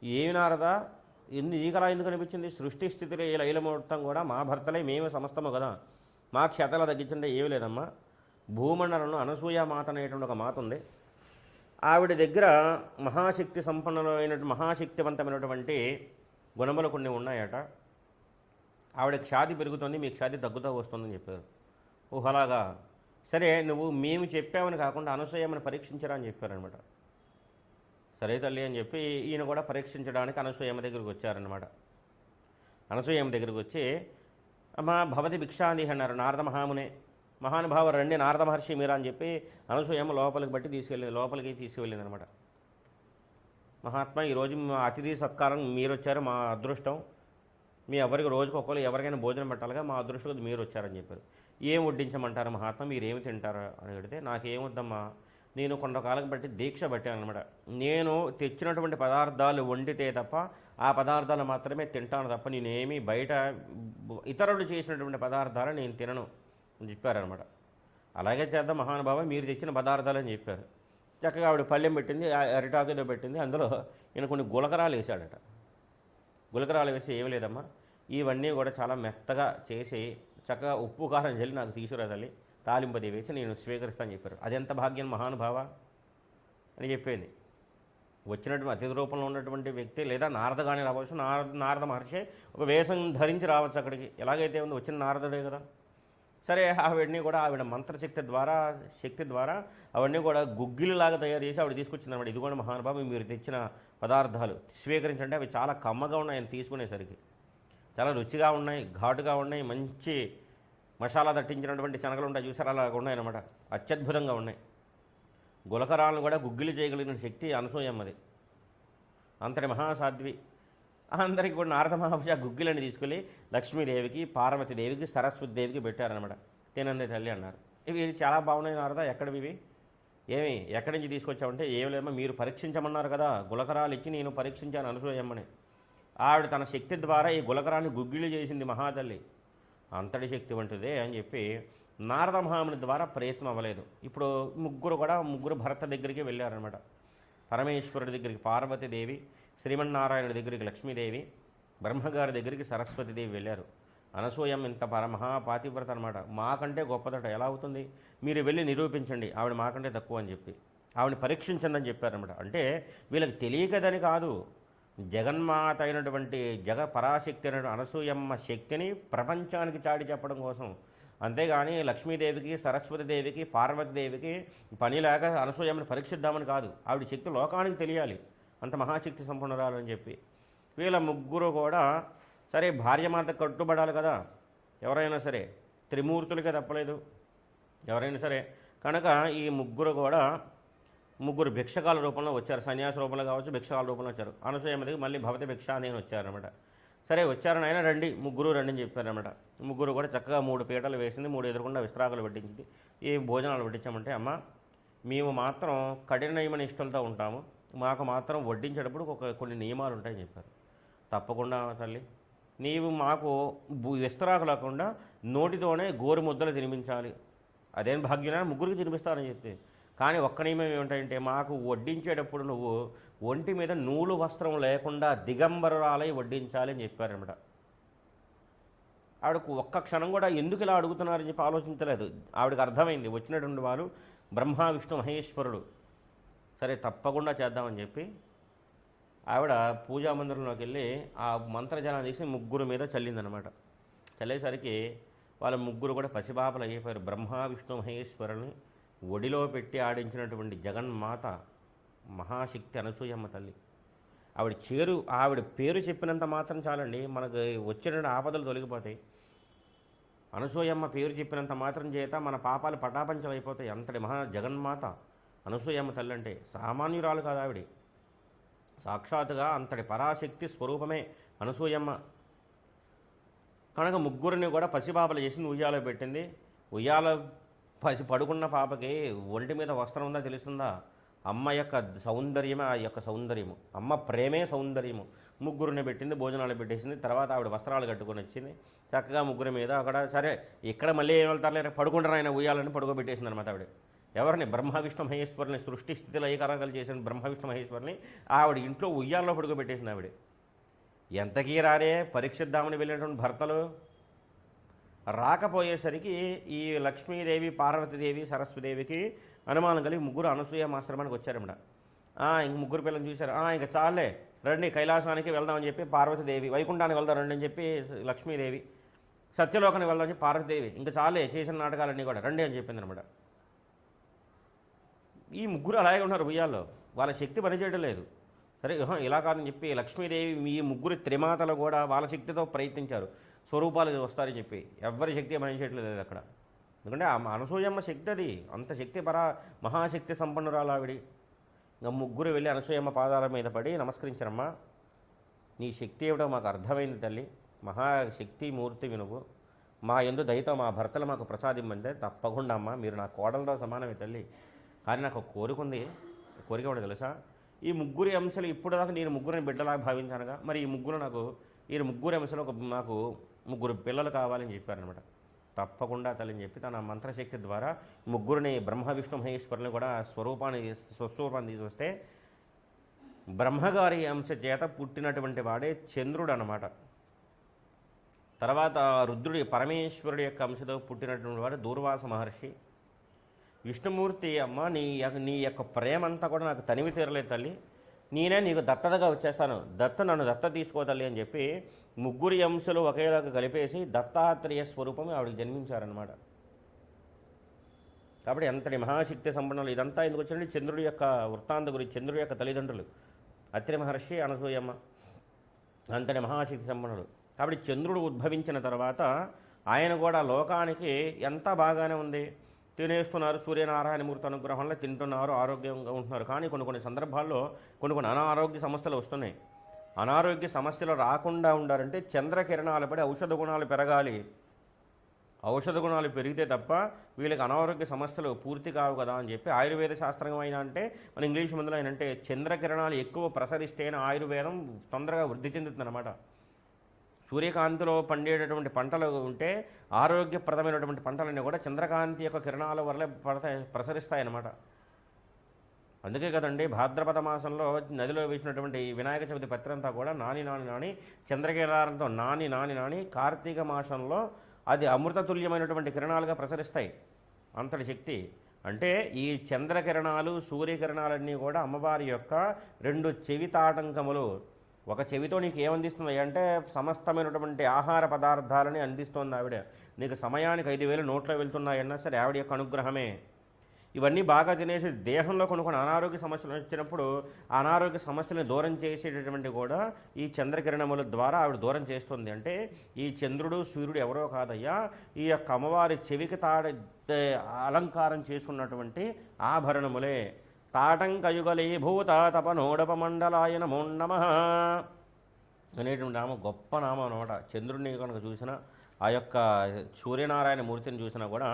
ఏమి నారదా, నీకలా ఎందుకు అనిపించింది? సృష్టి స్థితిలో లైల మొత్తం కూడా మా భర్తలే మేమే సమస్తము కదా, మా క్షతలా తగ్గించండి. ఏమి లేదమ్మా, భూమండలంలో అనసూయ మాత అనేటువంటి ఒక మాత ఉంది. ఆవిడ దగ్గర మహాశక్తి సంపన్నులైన మహాశక్తివంతమైనటువంటి గుణములు కొన్ని ఉన్నాయట. ఆవిడ ఖ్యాతి పెరుగుతుంది, మీ ఖ్యాతి తగ్గుతూ వస్తుందని చెప్పారు. అలాగా, సరే నువ్వు మేము చెప్పామని కాకుండా అనసూయమ్మని పరీక్షించరా అని చెప్పారనమాట. సరే తల్లి అని చెప్పి ఈయన కూడా పరీక్షించడానికి అనసూయమ్మ దగ్గరికి వచ్చారనమాట. అనసూయమ్మ దగ్గరికి వచ్చి, అమ్మ భవతి భిక్షాంది అన్నారు. నారద మహామునే, మహానుభావు రండి నారద మహర్షి మీరా అని చెప్పి అనసూయమ్మ లోపలికి తీసుకువెళ్ళింది అనమాట. మహాత్మా, ఈరోజు మా అతిథి సత్కారం మీరు వచ్చారు, మా అదృష్టం. మీ ఎవరికి రోజుకు ఒక్కరు ఎవరికైనా భోజనం పెట్టాలిగా, మా అదృష్టం మీరు వచ్చారని చెప్పారు. ఏం వడ్డించమంటారు మహాత్మా, మీరు ఏమి తింటారు అని అడిగితే, నాకేమొద్దమ్మా, నేను కొంతకాలం బట్టి దీక్ష పట్టాను అనమాట. నేను తెచ్చినటువంటి పదార్థాలు వండితే తప్ప ఆ పదార్థాలు మాత్రమే తింటాను తప్ప నేనేమి బయట ఇతరులు చేసినటువంటి పదార్థాలు నేను తినను అని చెప్పారనమాట. అలాగే చేద్దాం మహానుభావ, మీరు తెచ్చిన పదార్థాలు అని చెప్పారు. చక్కగా ఆవిడ పళ్ళెం పెట్టింది, అరిటాకులో పెట్టింది. అందులో ఈయన కొన్ని గులకరాలు వేసాడట. గులకరాలు వేసి, ఏమి లేదమ్మా, ఇవన్నీ కూడా చాలా మెత్తగా చేసి చక్కగా ఉప్పు కారం చల్లి నాకు తీసుకురా తల్లి, తాలింపది వేసి నేను స్వీకరిస్తానని చెప్పారు. అదెంత భాగ్యం మహానుభావ అని చెప్పింది. వచ్చినటువంటి అతిథి రూపంలో ఉన్నటువంటి వ్యక్తి లేదా నారద కానీ రావచ్చు. నారద మహర్షి ఒక వేషం ధరించి రావచ్చు అక్కడికి. ఎలాగైతే ఉంది వచ్చిన నారదుడే కదా. సరే ఆవిడని కూడా ఆవిడ మంత్రశక్తి ద్వారా శక్తి ద్వారా అవన్నీ కూడా గుగ్గిలిలాగా తయారు చేసి ఆవిడ తీసుకొచ్చిందన్నమాట. ఇది కూడా మహానుభావం మీరు తెచ్చిన పదార్థాలు స్వీకరించండి. అవి చాలా కమ్మగా ఉన్నాయి ఆయన తీసుకునేసరికి. చాలా రుచిగా ఉన్నాయి, ఘాటుగా ఉన్నాయి, మంచి మసాలా దట్టించినటువంటి శనగలు ఉంటాయి చూసారు, అలాగ ఉన్నాయన్నమాట. అత్యద్భుతంగా ఉన్నాయి. గులకరాలను కూడా గుగ్గిలి చేయగలిగిన శక్తి అనసూయమ్మది. అంతటి మహాసాధ్వి. అందరికీ కూడా నారద మహర్షి ఆ గుగ్గిలని తీసుకెళ్ళి లక్ష్మీదేవికి, పార్వతీదేవికి, సరస్వతిదేవికి పెట్టారనమాట. తినంది తల్లి అన్నారు. ఇవి చాలా బాగున్నాయి నారద, ఎక్కడివి ఇవి, ఏమి ఎక్కడి నుంచి తీసుకొచ్చామంటే ఏమి లేమో మీరు పరీక్షించమన్నారు కదా, గులకరాలు ఇచ్చి నేను పరీక్షించాను అనసూయమ్మని. ఆవిడ తన శక్తి ద్వారా ఈ గులకరాన్ని గుగ్గిళ్ళు చేసింది మహాతల్లి. అంతటి శక్తి వంటిదే అని చెప్పి నారద మహాముని ద్వారా ప్రయత్నం అవ్వలేదు. ఇప్పుడు ముగ్గురు భరత దగ్గరికి వెళ్ళారనమాట. పరమేశ్వరుడి దగ్గరికి పార్వతీదేవి, శ్రీమన్నారాయణుడి దగ్గరికి లక్ష్మీదేవి, బ్రహ్మగారి దగ్గరికి సరస్వతీదేవి వెళ్ళారు. అనసూయం ఇంత మహాపాతివ్రత అనమాట, మాకంటే గొప్పదట, ఎలా అవుతుంది, మీరు వెళ్ళి నిరూపించండి ఆవిడ మాకంటే తక్కువ అని చెప్పి ఆవిడని పరీక్షించండి అని చెప్పారనమాట. అంటే వీళ్ళకి తెలియకదని కాదు, జగన్మాత అయినటువంటి పరాశక్తి అయినటువంటి అనసూయమ్మ శక్తిని ప్రపంచానికి చాటి చెప్పడం కోసం. అంతేగాని లక్ష్మీదేవికి, సరస్వతీదేవికి, పార్వతీదేవికి పని లేక అనసూయమ్మని పరీక్షిద్దామని కాదు, ఆవిడ శక్తి లోకానికి తెలియాలి, అంత మహాశక్తి సంపన్నురాలని చెప్పి. వీళ్ళ ముగ్గురు కూడా సరే భార్యమాత కట్టుబడాలి కదా, ఎవరైనా సరే త్రిమూర్తులకే తప్పలేదు ఎవరైనా సరే. కనుక ఈ ముగ్గురు భిక్షకాల రూపంలో వచ్చారు. సన్యాస రూపంలో కావచ్చు, భిక్షకాల రూపంలో వచ్చారు. అనసూయమ్మ దగ్గర మళ్ళీ భవతి భిక్ష అని వచ్చారనమాట. సరే వచ్చారని ఆయన ముగ్గురు రండి అని చెప్పారనమాట. ముగ్గురు కూడా చక్కగా 3 పీటలు వేసింది, 3 ఎదురుకుండా విస్తరాకులు పెట్టించింది. ఈ భోజనాలు పెట్టించామంటే, అమ్మ మేము మాత్రం కఠినమైన నిష్టలతో ఉంటాము, మాకు మాత్రం వడ్డించేటప్పుడు కొన్ని నియమాలు ఉంటాయని చెప్పారు. తప్పకుండా తల్లి, నీవు మాకు విస్తరాకు లేకుండా నోటితోనే గోరు ముద్దలు తినిపించాలి. అదేం భాగ్యనా, ముగ్గురికి తినిపిస్తానని చెప్తే. కానీ ఒక్క నియమం ఏమిటంటే, మాకు వడ్డించేటప్పుడు నువ్వు ఒంటి మీద నూలు వస్త్రం లేకుండా దిగంబరురాలై వడ్డించాలి అని చెప్పారనమాట. ఆవిడకు ఒక్క క్షణం కూడా ఎందుకు ఇలా అడుగుతున్నారని చెప్పి ఆలోచించలేదు. ఆవిడకి అర్థమైంది వచ్చినటువంటి వారు బ్రహ్మ విష్ణు మహేశ్వరుడు. సరే తప్పకుండా చేద్దామని చెప్పి ఆవిడ పూజా మందిరంలోకి వెళ్ళి ఆ మంత్రజలం తీసి ముగ్గురు మీద చల్లిందనమాట. చల్లేసరికి వాళ్ళ ముగ్గురు కూడా పసిపాపలు అయిపోయారు. బ్రహ్మ విష్ణు మహేశ్వరుని ఒడిలో పెట్టి ఆడించినటువంటి జగన్మాత మహాశక్తి అనసూయమ్మ తల్లి. ఆవిడ పేరు చెప్పినంత మాత్రం చాలండి, మనకు వచ్చిన ఆపదలు తొలగిపోతాయి. అనసూయమ్మ పేరు చెప్పినంత మాత్రం చేత మన పాపాలు పటాపంచలు అయిపోతాయి. అంతటి జగన్మాత అనసూయమ్మ తల్లి అంటే సామాన్యురాలు కాదు ఆవిడ, సాక్షాత్తుగా అంతటి పరాశక్తి స్వరూపమే అనసూయమ్మ. కనుక ముగ్గురిని కూడా పసిపాపలు చేసి ఉయ్యాలో పెట్టింది. పడుకున్న పాపకి ఒంటి మీద వస్త్రం ఉందా తెలుస్తుందా? అమ్మ యొక్క సౌందర్యమే ఆ యొక్క సౌందర్యము, అమ్మ ప్రేమే సౌందర్యము. ముగ్గురిని పెట్టింది, భోజనాలు పెట్టేసింది. తర్వాత ఆవిడ వస్త్రాలు కట్టుకొని వచ్చింది. చక్కగా ముగ్గురి మీద అక్కడ సరే ఇక్కడ మళ్ళీ ఏం వెళ్తారు లేదా పడుకుంటారు ఆయన ఉయ్యాలని పడుకోబెట్టేసింది అనమాట ఆవిడ. ఎవరిని? బ్రహ్మ విష్ణు మహేశ్వరుని, సృష్టి స్థితిలో ఏకరంగాలు చేసిన బ్రహ్మ విష్ణు మహేశ్వరుని ఆవిడ ఇంట్లో ఉయ్యాల్లో పడుకోబెట్టేసింది ఆవిడ. ఎంతకీ రారే పరీక్షిద్దామని వెళ్ళినటువంటి భర్తలు రాకపోయేసరికి ఈ లక్ష్మీదేవి, పార్వతీదేవి, సరస్వతిదేవికి అనుమానం కలిగి ముగ్గురు అనసూయ ఆశ్రమానికి వచ్చారన్నమాట. ఇంక ముగ్గురు పిల్లలు చూశారు. ఇంక చాలే రండి కైలాసానికి వెళ్దామని చెప్పి పార్వతీదేవి, వైకుంఠానికి వెళ్దాం రండి అని చెప్పి లక్ష్మీదేవి, సత్యలోకానికి వెళ్దామని చెప్పి పార్వతీదేవి, ఇంకా చాలే చేసిన నాటకాలన్నీ కూడా రండి అని చెప్పింది అనమాట. ఈ ముగ్గురు అలాగే ఉన్నారు ఉయ్యాల్లో, వాళ్ళ శక్తి పనిచేయడం లేదు. సరే ఇలా కాదని చెప్పి లక్ష్మీదేవి ఈ ముగ్గురు త్రిమాతలు కూడా వాళ్ళ శక్తితో ప్రయత్నించారు స్వరూపాలు వస్తారని చెప్పి. ఎవరి శక్తి పనిచేయట్లేదు అక్కడ. ఎందుకంటే ఆ అనసూయమ్మ శక్తి అది, అంత శక్తి మహాశక్తి సంపన్నురాలు ఆవిడి. ఇంకా ముగ్గురు వెళ్ళి అనసూయమ్మ పాదాల మీద పడి నమస్కరించారమ్మా, నీ శక్తి ఏమిటో మాకు అర్థమైంది తల్లి, మహాశక్తి మూర్తివి నువ్వు, మా యందు దయతో మా భర్తలు మాకు ప్రసాదిమ్మంటే. తప్పకుండా అమ్మ, మీరు నా కోడలతో సమానమే తల్లి, కానీ నాకు ఒక కోరిక ఉంది. కోరిక కూడా తెలుసా? ఈ ముగ్గురి అంశాలు ఇప్పుడు దాకా నేను ముగ్గురిని బిడ్డలాగా భావించానుగా, మరి ఈ ముగ్గురు అంశాలు నాకు ముగ్గురు పిల్లలు కావాలని చెప్పారనమాట. తప్పకుండా తల్లిని చెప్పి తన మంత్రశక్తి ద్వారా ముగ్గురిని బ్రహ్మ విష్ణు మహేశ్వరుని కూడా స్వస్వరూపాన్ని తీసుకొస్తే బ్రహ్మగారి అంశ చేత పుట్టినటువంటి వాడే చంద్రుడు అన్నమాట. తర్వాత రుద్రుడి పరమేశ్వరుడి యొక్క అంశతో పుట్టినటువంటి వాడు దూర్వాస మహర్షి. విష్ణుమూర్తి, అమ్మ నీ యొక్క ప్రేమంతా కూడా నాకు తనివి తీరలేదు తల్లి, నేనే నీకు దత్తతగా వచ్చేస్తాను, నన్ను దత్త తీసుకోతల్లి అని చెప్పి ముగ్గురు అంశలు ఒకేలాగా కలిపేసి దత్తాత్రేయ స్వరూపం ఆవిడకి జన్మించారనమాట. కాబట్టి ఎంతటి మహాశక్తి సంపన్నులు. ఇదంతా ఎందుకు వచ్చిందంటే చంద్రుడి యొక్క వృత్తాంత గురించి, చంద్రుడి యొక్క తల్లిదండ్రులు అత్రి మహర్షి, అనసూయమ్మ, అంతటి మహాశక్తి సంపన్నులు. కాబట్టి చంద్రుడు ఉద్భవించిన తర్వాత ఆయన కూడా లోకానికి ఎంత బాగానే ఉంది, తినేస్తున్నారు, సూర్యనారాయణమూర్తి అనుగ్రహంలో తింటున్నారు, ఆరోగ్యంగా ఉంటున్నారు. కానీ కొన్ని సందర్భాల్లో కొన్ని అనారోగ్య సమస్యలు వస్తున్నాయి. అనారోగ్య సమస్యలు రాకుండా ఉండాలంటే చంద్రకిరణాలు పడి ఔషధ గుణాలు పెరగాలి. ఔషధ గుణాలు పెరిగితే తప్ప వీళ్ళకి అనారోగ్య సమస్యలు పూర్తి కావు కదా అని చెప్పి ఆయుర్వేద శాస్త్రం అయినా అంటే మన ఇంగ్లీష్ మందులో అయినంటే చంద్రకిరణాలు ఎక్కువ ప్రసరిస్తేనే ఆయుర్వేదం తొందరగా వృద్ధి చెందుతుందన్నమాట. సూర్యకాంతిలో పండేటటువంటి పంటలు ఉంటే ఆరోగ్యప్రదమైనటువంటి పంటలన్నీ కూడా చంద్రకాంతి యొక్క కిరణాల వల్లే ప్రసరిస్తాయన్నమాట. అందుకే కదండి భాద్రపద మాసంలో నదిలో వేసినటువంటి వినాయక చవితి పత్రంతా కూడా నాని చంద్రకిరణాలతో నాని కార్తీక మాసంలో అది అమృతతుల్యమైనటువంటి కిరణాలుగా ప్రసరిస్తాయి. అంతటి శక్తి. అంటే ఈ చంద్రకిరణాలు సూర్యకిరణాలన్నీ కూడా అమ్మవారి యొక్క రెండు చెవితాటంకములు. ఒక చెవితో నీకు ఏమందిస్తుంది అంటే సమస్తమైనటువంటి ఆహార పదార్థాలని అందిస్తోంది ఆవిడ. నీకు సమయానికి 5,000 నోట్లో వెళ్తున్నాయన్నా సరే ఆవిడ యొక్క అనుగ్రహమే. ఇవన్నీ బాగా తినేసి దేహంలో కొన్ని అనారోగ్య సమస్యలు వచ్చినప్పుడు అనారోగ్య సమస్యలను దూరం చేసేటటువంటి కూడా ఈ చంద్రకిరణముల ద్వారా ఆవిడ దూరం చేస్తుంది. అంటే ఈ చంద్రుడు సూర్యుడు ఎవరో కాదయ్యా, ఈ యొక్క అమ్మవారి చెవికి అలంకారం చేసుకున్నటువంటి ఆభరణములే. తాటంకయుగలీభూత తపనోడపమండలాయ నమో నమః అనేటువంటి నామం గొప్ప నామం అనమాట. చంద్రుడిని కనుక చూసినా ఆ యొక్క సూర్యనారాయణ మూర్తిని చూసినా కూడా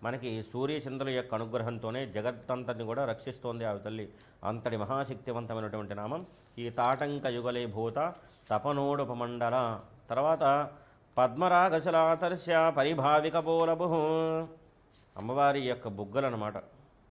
మనకి సూర్యచంద్రుల యొక్క అనుగ్రహంతోనే జగత్తంతని కూడా రక్షిస్తోంది ఆవి తల్లి. అంతటి మహాశక్తివంతమైనటువంటి నామం ఈ తాటంకయుగలీభూత తపనోడుపమండల. తర్వాత పద్మరాగశలాతర్శ్య పరిభావిక పోలభు, అమ్మవారి యొక్క బుగ్గలు అన్నమాట.